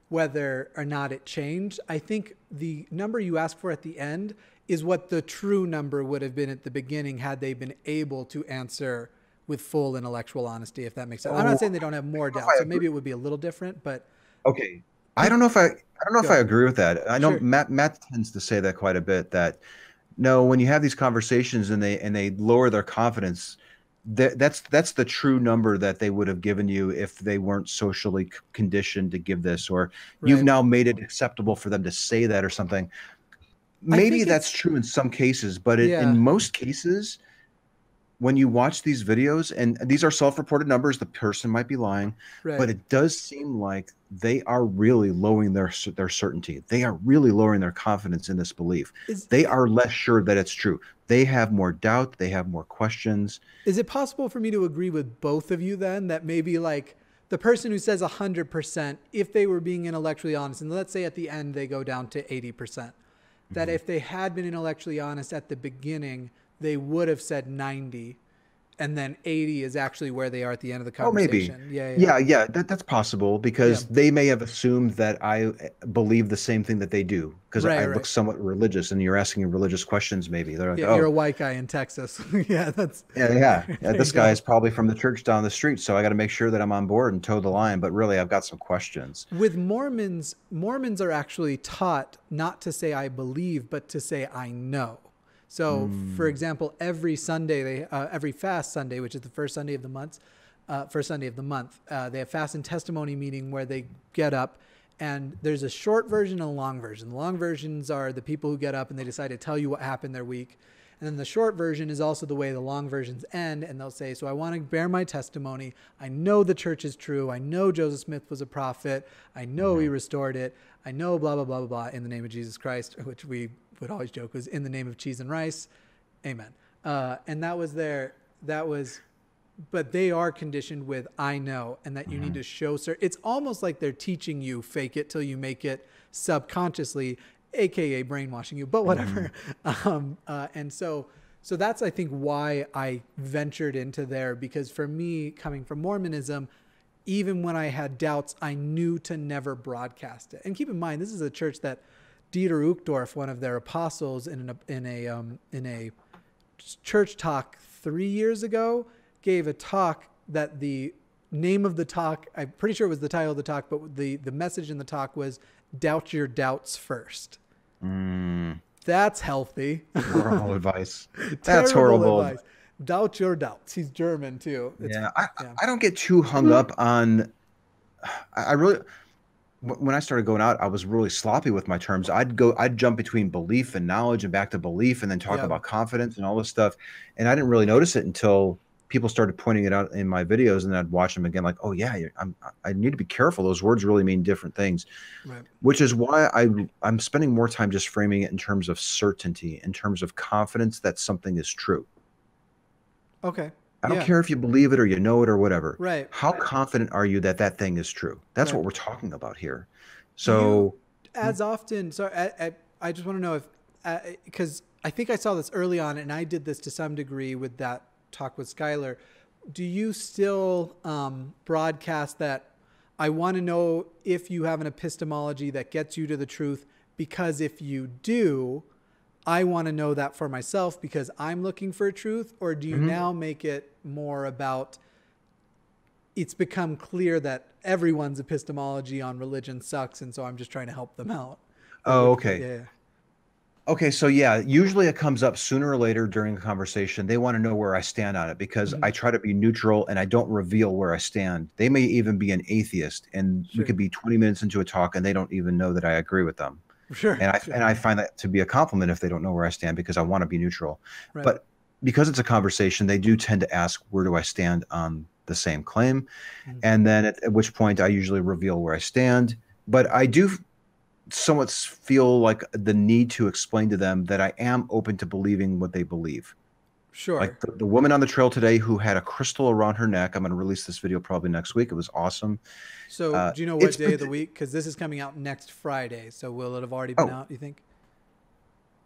whether or not it changed. I think the number you ask for at the end is what the true number would have been at the beginning had they been able to answer with full intellectual honesty, if that makes sense. I'm not saying they don't have more doubt, so maybe it would be a little different, but okay. I don't know if I agree with that. I know Matt tends to say that quite a bit, that no, when you have these conversations and they lower their confidence, that's the true number that they would have given you if they weren't socially conditioned to give this, or you've now made it acceptable for them to say that or something. Maybe that's true in some cases, but in most cases, when you watch these videos, and these are self-reported numbers, the person might be lying, but it does seem like they are really lowering their certainty. They are really lowering their confidence in this belief. They are less sure that it's true. They have more doubt. They have more questions. Is it possible for me to agree with both of you then, that maybe like the person who says 100%, if they were being intellectually honest, and let's say at the end they go down to 80%, that if they had been intellectually honest at the beginning, they would have said 90, and then 80 is actually where they are at the end of the conversation. Oh, maybe. Yeah. That's possible, because they may have assumed that I believe the same thing that they do, because I look somewhat religious, and you're asking religious questions. Maybe they're like, you're a white guy in Texas. This guy is probably from the church down the street, so I got to make sure that I'm on board and toe the line. But really, I've got some questions. With Mormons are actually taught not to say I believe, but to say I know. So, for example, every Sunday, every fast Sunday, which is the first Sunday of the month, they have fast and testimony meeting where they get up, and there's a short version and a long version. The long versions are the people who get up and they decide to tell you what happened their week. And then the short version is also the way the long versions end, and they'll say, so I want to bear my testimony. I know the church is true. I know Joseph Smith was a prophet. I know he restored it. I know blah, blah, blah, blah, blah, in the name of Jesus Christ, which we would always joke was in the name of cheese and rice. Amen. And but they are conditioned with I know, and that you need to show, it's almost like they're teaching you fake it till you make it subconsciously, AKA brainwashing you, but whatever. And so that's, I think, why I ventured into there, because for me, coming from Mormonism, even when I had doubts, I knew to never broadcast it. And keep in mind, this is a church that Dieter Uchtdorf, one of their apostles, in a church talk 3 years ago, gave a talk that the name of the talk, I'm pretty sure it was the title of the talk, but the message in the talk was "Doubt your doubts first." That's healthy. Horrible advice. That's horrible advice. Doubt your doubts. He's German too. I don't get too hung up on. I really, when I started going out, I was really sloppy with my terms. I'd jump between belief and knowledge and back to belief, and then talk about confidence and all this stuff. And I didn't really notice it until people started pointing it out in my videos, and then I'd watch them again, like, oh yeah, I need to be careful. Those words really mean different things, right. Which is why I'm spending more time just framing it in terms of certainty, in terms of confidence that something is true. Okay. I don't care if you believe it or you know it or whatever. Right. How confident are you that that thing is true? That's what we're talking about here. So as often, so I just want to know if, because I think I saw this early on, and I did this to some degree with that talk with Skylar. Do you still broadcast that I want to know if you have an epistemology that gets you to the truth? Because if you do, I want to know that for myself because I'm looking for truth? Or do you now make it more about it's become clear that everyone's epistemology on religion sucks, and so I'm just trying to help them out? Oh, okay. Yeah. Okay, so yeah, usually it comes up sooner or later during a conversation. They want to know where I stand on it because I try to be neutral and I don't reveal where I stand. They may even be an atheist, and we could be 20 minutes into a talk and they don't even know that I agree with them. Sure. And I find that to be a compliment if they don't know where I stand, because I want to be neutral. Right. But because it's a conversation, they do tend to ask, where do I stand on the same claim? And then at which point I usually reveal where I stand. But I do somewhat feel like the need to explain to them that I am open to believing what they believe. Sure. Like the woman on the trail today who had a crystal around her neck. I'm going to release this video probably next week. It was awesome. So do you know what day of the week? Because this is coming out next Friday. So will it have already been out, you think?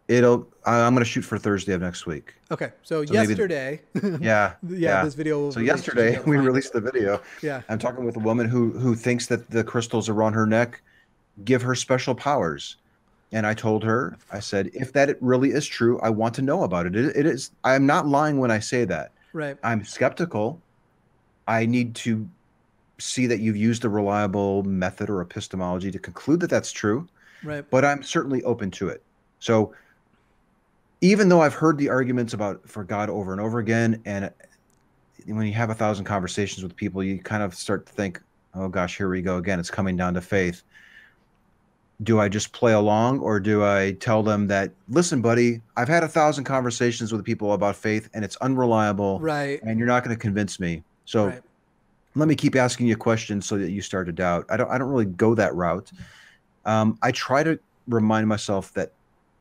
I'm going to shoot for Thursday of next week. Okay. So yesterday. This video. So yesterday we released the video. Yeah. I'm talking with a woman who thinks that the crystals around her neck give her special powers. And I told her, I said, if that really is true, I want to know about it. It is. I'm not lying when I say that. Right. I'm skeptical. I need to see that you've used a reliable method or epistemology to conclude that that's true. Right. But I'm certainly open to it. So even though I've heard the arguments for God over and over again, and when you have 1,000 conversations with people, you kind of start to think, oh gosh, here we go again. It's coming down to faith. Do I just play along, or do I tell them that, listen, buddy, I've had 1,000 conversations with people about faith and it's unreliable, right? And you're not going to convince me. So let me keep asking you questions so that you start to doubt. I don't really go that route. I try to remind myself that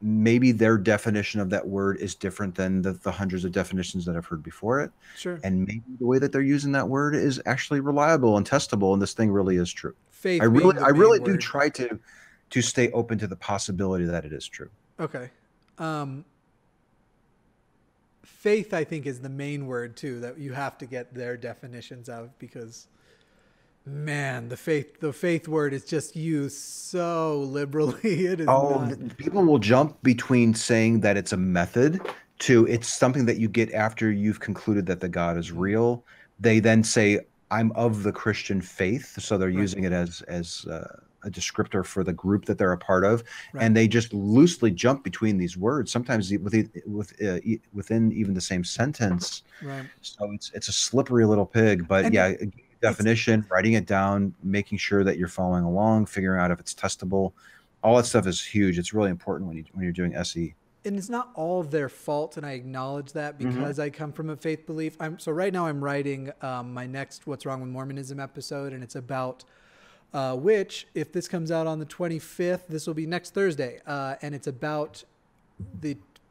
maybe their definition of that word is different than the hundreds of definitions that I've heard before it. Sure. And maybe the way that they're using that word is actually reliable and testable, and this thing really is true. Faith. I really do try to stay open to the possibility that it is true. Okay. Faith, I think, is the main word too, that you have to get their definitions of, because man, the faith word is just used so liberally. It is people will jump between saying that it's a method to it's something that you get after you've concluded that the God is real. They then say, I'm of the Christian faith. So they're using it as a descriptor for the group that they're a part of, and they just loosely jump between these words, sometimes within even the same sentence. Right. So it's a slippery little pig. But definition, writing it down, making sure that you're following along, figuring out if it's testable, all that stuff is huge. It's really important when you're doing SE. And it's not all their fault, and I acknowledge that because I come from a faith belief. So right now I'm writing my next What's Wrong with Mormonism episode, and it's about which, if this comes out on the 25th, this will be next Thursday. And it's about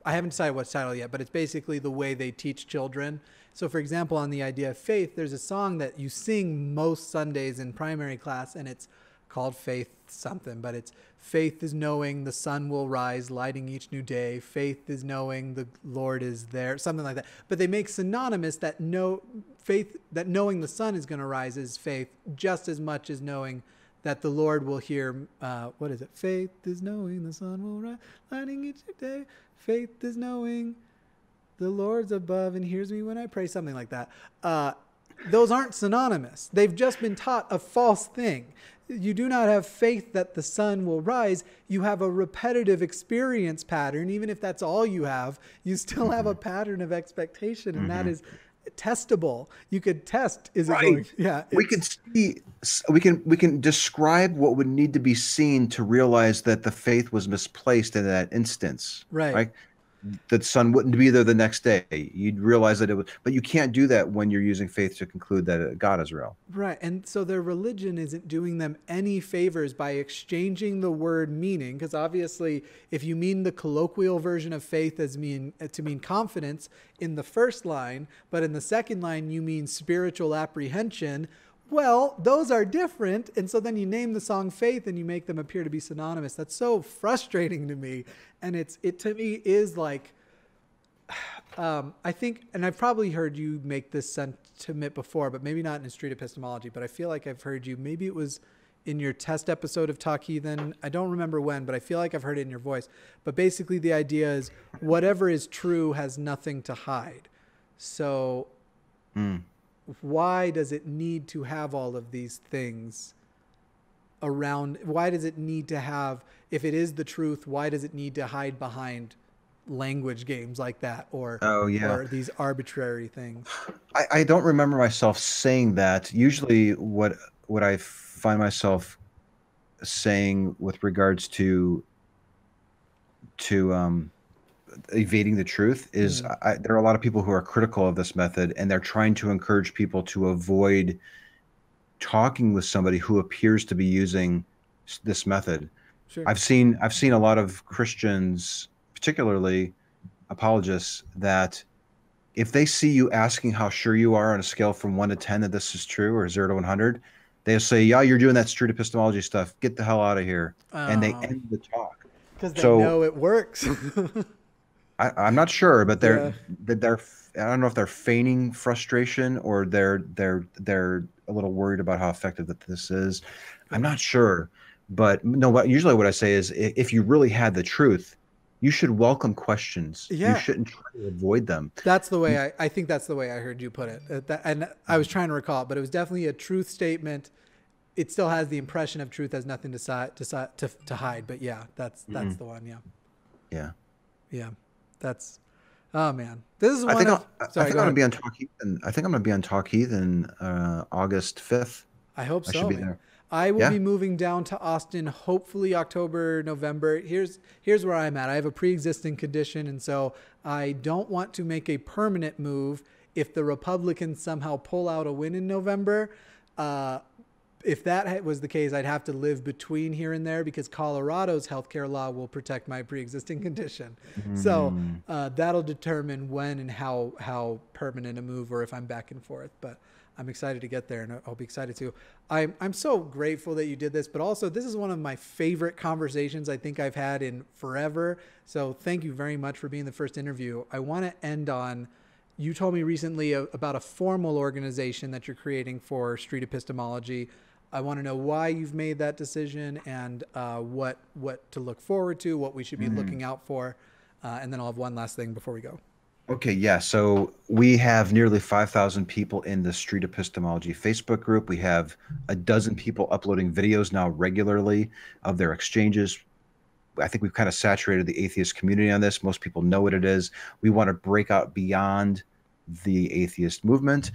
I haven't decided what's title yet, but it's basically the way they teach children. So for example, on the idea of faith, there's a song that you sing most Sundays in primary class, and it's called faith something, but it's faith is knowing the sun will rise, lighting each new day. Faith is knowing the Lord is there, something like that. But they make synonymous that faith, that knowing the sun is going to rise is faith, just as much as knowing that the Lord will hear, what is it? Faith is knowing the sun will rise, lighting each day. Faith is knowing the Lord's above and hears me when I pray, something like that. Those aren't synonymous. They've just been taught a false thing. You do not have faith that the sun will rise. You have a repetitive experience pattern. Even if that's all you have, you still have a pattern of expectation, and that is testable. You could test, is it going? Yeah. We can see, we can describe what would need to be seen to realize that the faith was misplaced in that instance. Right. The sun wouldn't be there the next day. You'd realize that it was, but you can't do that when you're using faith to conclude that God is real. Right. And so their religion isn't doing them any favors by exchanging the word meaning. Because obviously, if you mean the colloquial version of faith as to mean confidence in the first line, but in the second line, you mean spiritual apprehension. Well, those are different. And so then you name the song Faith and you make them appear to be synonymous. That's so frustrating to me. And it to me is like, I think, and I've probably heard you make this sentiment before, but maybe not in Street Epistemology, but I feel like I've heard you, maybe it was in your test episode of Talk Heathen. I don't remember when, but I feel like I've heard it in your voice. But basically the idea is whatever is true has nothing to hide. So why does it need to have all of these things around? Why does it need to have, if it is the truth, why does it need to hide behind language games like that, or these arbitrary things? I don't remember myself saying that. Usually what I find myself saying with regards to evading the truth is there are a lot of people who are critical of this method, and they're trying to encourage people to avoid talking with somebody who appears to be using this method. Sure. I've seen a lot of Christians, particularly apologists, that if they see you asking how sure you are on a scale from 1 to 10 that this is true, or 0 to 100, they'll say, yeah, you're doing that street epistemology stuff. Get the hell out of here. And they end the talk. Because they know it works. I'm not sure, but they're I don't know if they're feigning frustration or they're a little worried about how effective that this is. I'm not sure, but no. Usually, what I say is, if you really had the truth, you should welcome questions. Yeah. You shouldn't try to avoid them. That's the way I think that's the way I heard you put it. And I was trying to recall it, but it was definitely a truth statement. It still has the impression of truth, has nothing to hide. But yeah, that's the one. Yeah. Yeah. That's, oh man, this is one. I think I'm going to be on Talk Heathen. I think I'm going to be on Talk Heathen August 5th. I hope so. I should be there. I will be moving down to Austin, hopefully October, November. Here's where I'm at. I have a pre-existing condition, and so I don't want to make a permanent move if the Republicans somehow pull out a win in November. If that was the case, I'd have to live between here and there, because Colorado's healthcare law will protect my pre-existing condition. So that'll determine when and how permanent a move, or if I'm back and forth. But I'm excited to get there, and I'll be excited too. I'm so grateful that you did this, but also this is one of my favorite conversations I think I've had in forever. So thank you very much for being the first interview. I want to end on, you told me recently about a formal organization that you're creating for Street Epistemology. I want to know why you've made that decision, and what to look forward to, what we should be looking out for. And then I'll have one last thing before we go. Okay, yeah. So we have nearly 5,000 people in the Street Epistemology Facebook group. We have a dozen people uploading videos now regularly of their exchanges. I think we've kind of saturated the atheist community on this. Most people know what it is. We want to break out beyond the atheist movement.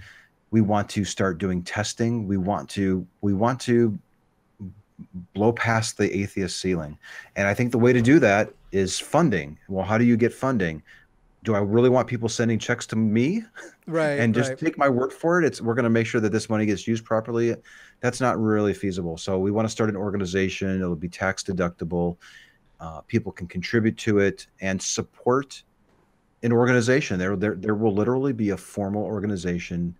We want to start doing testing. We want to blow past the atheist ceiling. And I think the way to do that is funding. Well, how do you get funding? Do I really want people sending checks to me? Right. And just take my word for it? We're going to make sure that this money gets used properly. That's not really feasible. So we want to start an organization. It'll be tax deductible. People can contribute to it and support an organization. There will literally be a formal organization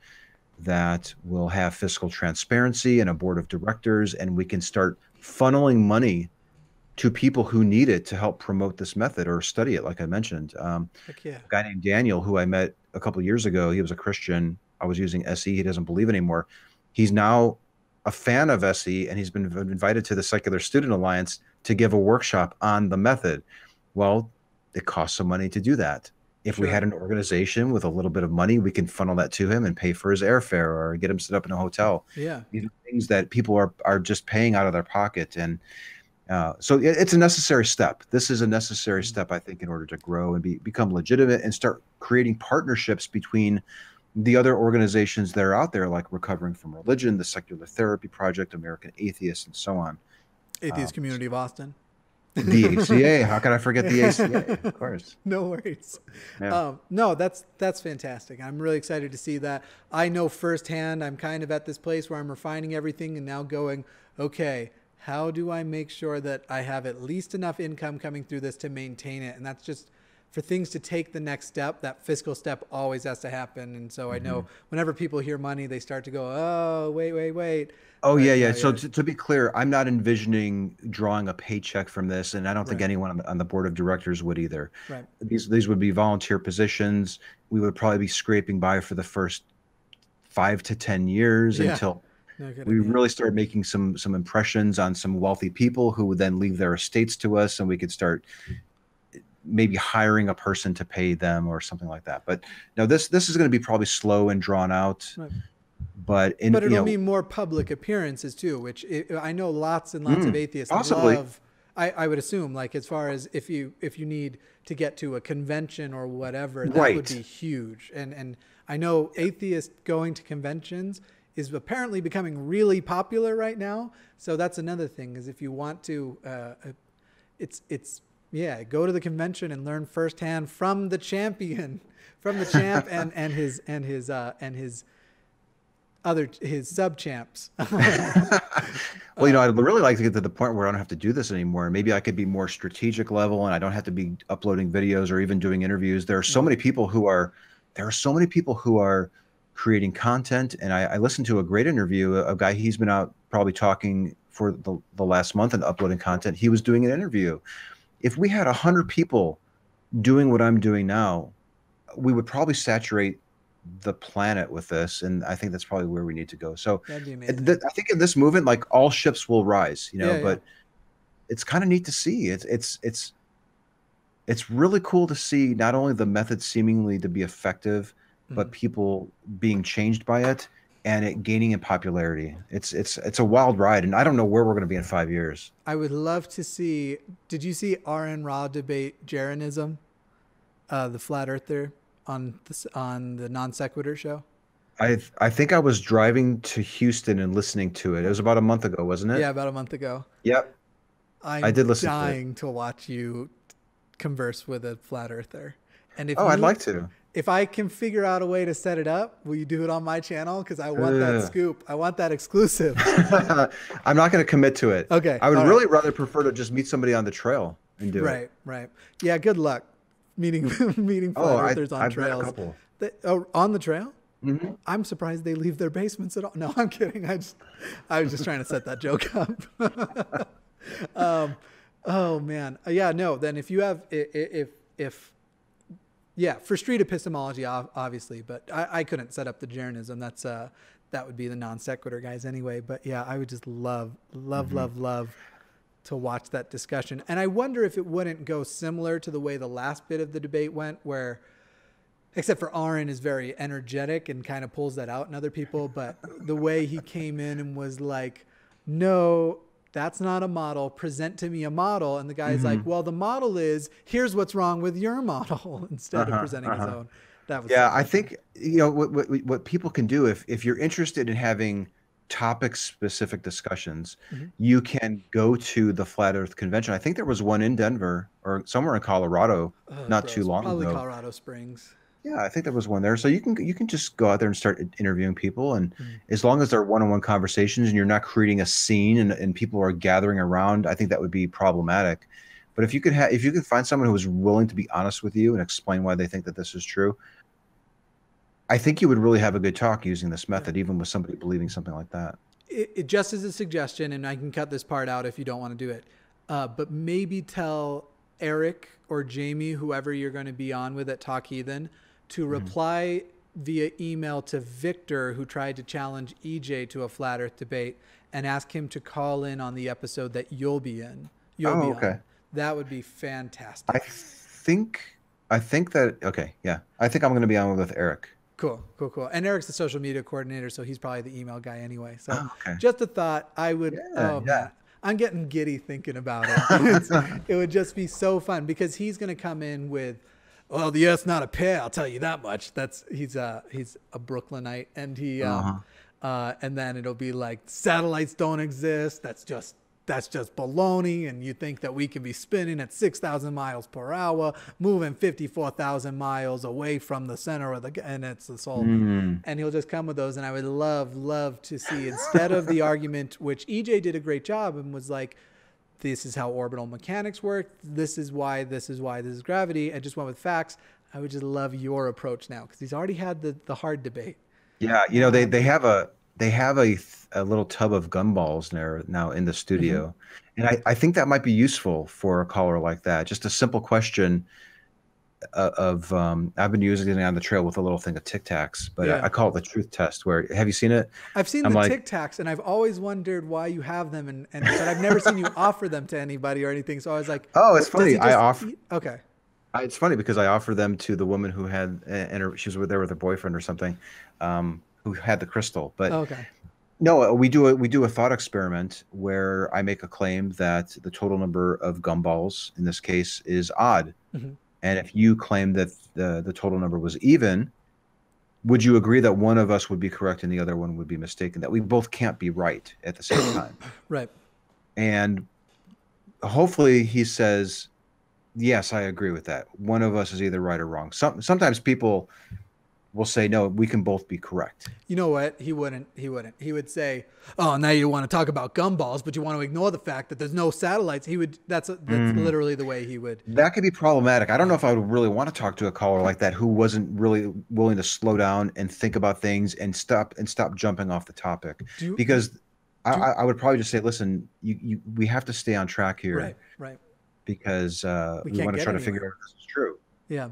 that will have fiscal transparency and a board of directors, and we can start funneling money to people who need it to help promote this method or study it, like I mentioned. Heck yeah. A guy named Daniel, who I met a couple of years ago, he was a Christian. I was using SE. He doesn't believe anymore. He's now a fan of SE, and he's been invited to the Secular Student Alliance to give a workshop on the method. Well, it costs some money to do that. If we had an organization with a little bit of money, we can funnel that to him and pay for his airfare or get him set up in a hotel. Yeah. These are things that people are just paying out of their pocket. And so it's a necessary step. This is a necessary step, I think, in order to grow and become legitimate and start creating partnerships between the other organizations that are out there, like Recovering from Religion, the Secular Therapy Project, American Atheists, and so on. Atheist Community of Austin. The ACA. How can I forget the ACA? Of course. No worries. Yeah. No, that's fantastic. I'm really excited to see that. I know firsthand, I'm kind of at this place where I'm refining everything and now going, okay, how do I make sure that I have at least enough income coming through this to maintain it? And that's just for things to take the next step. That fiscal step always has to happen. And so I know whenever people hear money, they start to go, oh, wait. Oh, yeah. So to be clear, I'm not envisioning drawing a paycheck from this, and I don't think anyone on the board of directors would either. Right. These would be volunteer positions. We would probably be scraping by for the first 5 to 10 years until we really start making some impressions on some wealthy people who would then leave their estates to us, and we could start maybe hiring a person to pay them or something like that. But no, this is going to be probably slow and drawn out. Right. But it'll mean more public appearances too, which I know lots and lots of atheists love. I would assume, like, as far as if you need to get to a convention or whatever, that would be huge. And I know atheists going to conventions is apparently becoming really popular right now. So that's another thing, is if you want to, go to the convention and learn firsthand from the champion, from the champ and his sub champs. Well, I'd really like to get to the point where I don't have to do this anymore. Maybe I could be more strategic level, and I don't have to be uploading videos or even doing interviews. There are so many people who are creating content. And I listened to a great interview, a guy, he's been out probably talking for the last month and uploading content. He was doing an interview. If we had 100 people doing what I'm doing now, we would probably saturate the planet with this, and I think that's probably where we need to go. So I think in this movement, like, all ships will rise, but it's kind of neat to see. It's really cool to see not only the method seemingly to be effective, but people being changed by it and it gaining in popularity. It's a wild ride, and I don't know where we're going to be in 5 years. I would love to see. Did you see R.N. Raw debate Jeranism, the flat earther, on the Non Sequitur show? I think I was driving to Houston and listening to it. It was about a month ago, wasn't it? Yeah, about a month ago. Yep. I did listen dying to watch you converse with a flat earther. And I'd like to. If I can figure out a way to set it up, will you do it on my channel? Because I want that scoop. I want that exclusive. I'm not going to commit to it. Okay. I would really rather prefer to just meet somebody on the trail and do it. Right. Yeah, good luck meeting flat earthers on trails. I've met a couple. On the trail? Mm-hmm. I'm surprised they leave their basements at all. No, I'm kidding. I was just trying to set that joke up. Oh man. Yeah, no, then if you have, for street epistemology, obviously, but I couldn't set up the Jeranism. That would be the Non Sequitur guys anyway. But yeah, I would just love to watch that discussion. And I wonder if it wouldn't go similar to the way the last bit of the debate went, where, except for Aaron is very energetic and kind of pulls that out in other people. But the way he came in and was like, no, that's not a model. Present to me a model. And the guy's like, well, the model is, here's what's wrong with your model, instead of presenting his own. That was I think, what people can do, if you're interested in having topic specific discussions, you can go to the Flat Earth Convention. I think there was one in Denver or somewhere in Colorado not too long ago. Probably Colorado Springs. Yeah, I think there was one there. So you can just go out there and start interviewing people, and as long as they're one-on-one conversations and you're not creating a scene and people are gathering around, I think that would be problematic. But if you could find someone who is willing to be honest with you and explain why they think that this is true, I think you would really have a good talk using this method, even with somebody believing something like that. It just as a suggestion, and I can cut this part out if you don't want to do it, but maybe tell Eric or Jamie, whoever you're going to be on with at Talk Heathen, to reply via email to Victor, who tried to challenge EJ to a flat earth debate, and ask him to call in on the episode that you'll be in. On. That would be fantastic. I think that, okay, yeah. I think I'm going to be on with Eric. Cool. And Eric's the social media coordinator, so he's probably the email guy anyway. So just a thought, I would, man, I'm getting giddy thinking about it. It would just be so fun because he's going to come in with, well, the Earth's not a pear, I'll tell you that much. He's a Brooklynite, and he, and then it'll be like, satellites don't exist. That's just baloney. And you think that we can be spinning at 6,000 miles per hour, moving 54,000 miles away from the center of and it's the soul. And he'll just come with those. And I would love to see, instead of the argument, which EJ did a great job and was like, this is how orbital mechanics work. This is why this is gravity. I just went with facts. I would just love your approach now, because he's already had the hard debate. Yeah. You know, they have a little tub of gumballs there now in the studio. And I think that might be useful for a caller like that. Just a simple question of I've been using it on the trail with a little thing of Tic Tacs, but I call it the truth test. Where, have you seen it? I've seen the Tic Tacs, and I've always wondered why you have them, but I've never seen you offer them to anybody or anything. So I was like, oh, it's funny. I offer. Okay. It's funny because I offered them to the woman who had, she was there with her boyfriend or something, who had the crystal. But no, we do a thought experiment where I make a claim that the total number of gumballs in this case is odd. And if you claim that the total number was even, would you agree that one of us would be correct and the other one would be mistaken? That we both can't be right at the same time. Right. And hopefully he says, yes, I agree with that. One of us is either right or wrong. Sometimes people will say, no, we can both be correct. You know what? He wouldn't. He would say, oh, now you want to talk about gumballs, but you want to ignore the fact that there's no satellites. That's literally the way he would. That could be problematic. I don't know if I would really want to talk to a caller like that who wasn't really willing to slow down and think about things and stop jumping off the topic. I would probably just say, listen, we have to stay on track here. Right. Because we want to try to figure out if this is true. Yeah.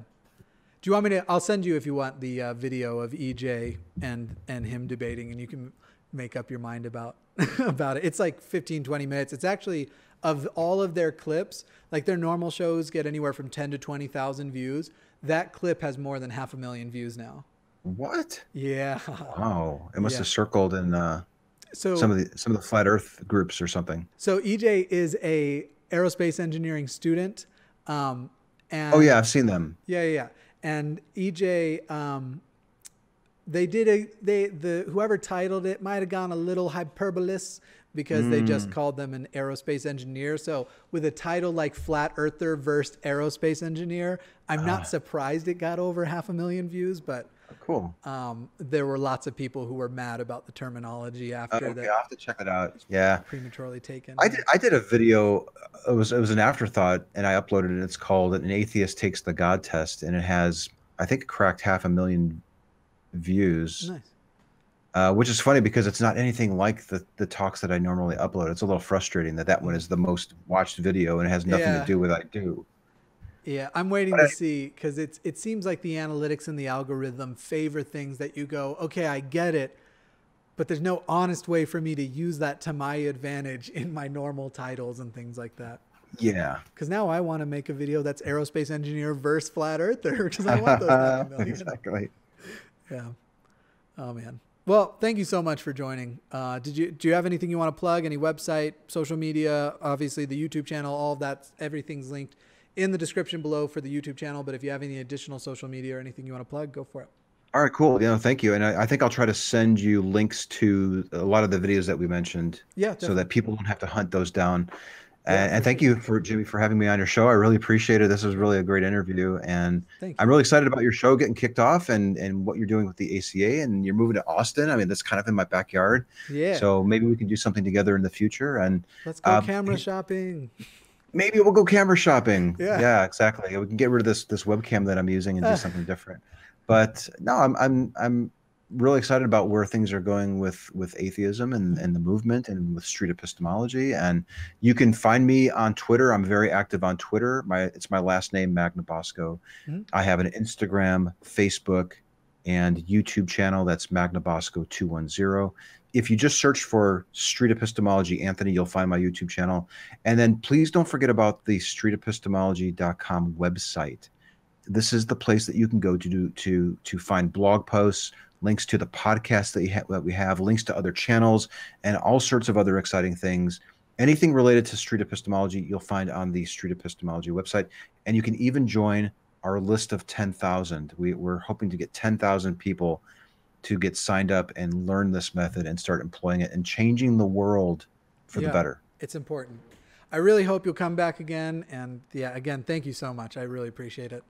Do you want me to? I'll send you, if you want, the video of EJ and him debating, and you can make up your mind about it. It's like 15, 20 minutes. It's actually, of all of their clips, like their normal shows get anywhere from 10 to 20,000 views. That clip has more than 500,000 views now. What? Yeah. Wow. It must have circled in some of the flat Earth groups or something. So EJ is a aerospace engineering student. And oh yeah, I've seen them. Yeah. And EJ, whoever titled it might have gone a little hyperbolous because they just called them an aerospace engineer. So with a title like Flat Earther versus Aerospace Engineer, I'm not surprised it got over 500,000 views, but cool. There were lots of people who were mad about the terminology after that. I'll have to check it out. Yeah. Prematurely taken. I did a video. It was an afterthought, and I uploaded it. It's called "An Atheist Takes the God Test," and it has, I think, it cracked 500,000 views. Nice. Which is funny because it's not anything like the talks that I normally upload. It's a little frustrating that one is the most watched video and it has nothing to do with what I do. Yeah, I'm waiting to see, because it seems like the analytics and the algorithm favor things that you go, okay, I get it, but there's no honest way for me to use that to my advantage in my normal titles and things like that. Yeah. Because now I want to make a video that's aerospace engineer versus flat earther, because I want those 500,000. Exactly. Yeah. Oh, man. Well, thank you so much for joining. Do you have anything you want to plug? Any website, social media, obviously the YouTube channel, all of that, everything's linked in the description below for the YouTube channel. But if you have any additional social media or anything you want to plug, go for it. All right, cool. Thank you. And I think I'll try to send you links to a lot of the videos that we mentioned, so that people don't have to hunt those down. And thank you, Jimmy, for having me on your show. I really appreciate it. This was really a great interview. And I'm really excited about your show getting kicked off and what you're doing with the ACA. And you're moving to Austin. I mean, that's kind of in my backyard. Yeah. So maybe we can do something together in the future. And let's go camera shopping. Maybe we'll go camera shopping. Yeah, exactly. We can get rid of this webcam that I'm using and do something different. But no, I'm really excited about where things are going with atheism and the movement and with street epistemology. And you can find me on Twitter. I'm very active on Twitter. It's my last name, Magnabosco. I have an Instagram, Facebook, and YouTube channel. That's Magnabosco 210. If you just search for Street Epistemology Anthony, you'll find my YouTube channel. And then please don't forget about the streetepistemology.com website. This is the place that you can go to find blog posts, links to the podcast that we have, links to other channels, and all sorts of other exciting things. Anything related to street epistemology, you'll find on the Street Epistemology website. And you can even join our list of 10,000. We're hoping to get 10,000 people to get signed up and learn this method and start employing it and changing the world for the better. It's important. I really hope you'll come back again. And yeah, again, thank you so much. I really appreciate it.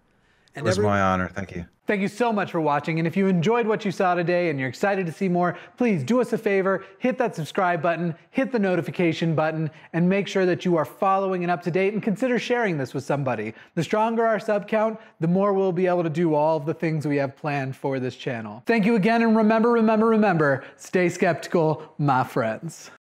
It was my honor. Thank you. Thank you so much for watching. And if you enjoyed what you saw today and you're excited to see more, please do us a favor, hit that subscribe button, hit the notification button, and make sure that you are following and up to date, and consider sharing this with somebody. The stronger our sub count, the more we'll be able to do all of the things we have planned for this channel. Thank you again, and remember, stay skeptical, my friends.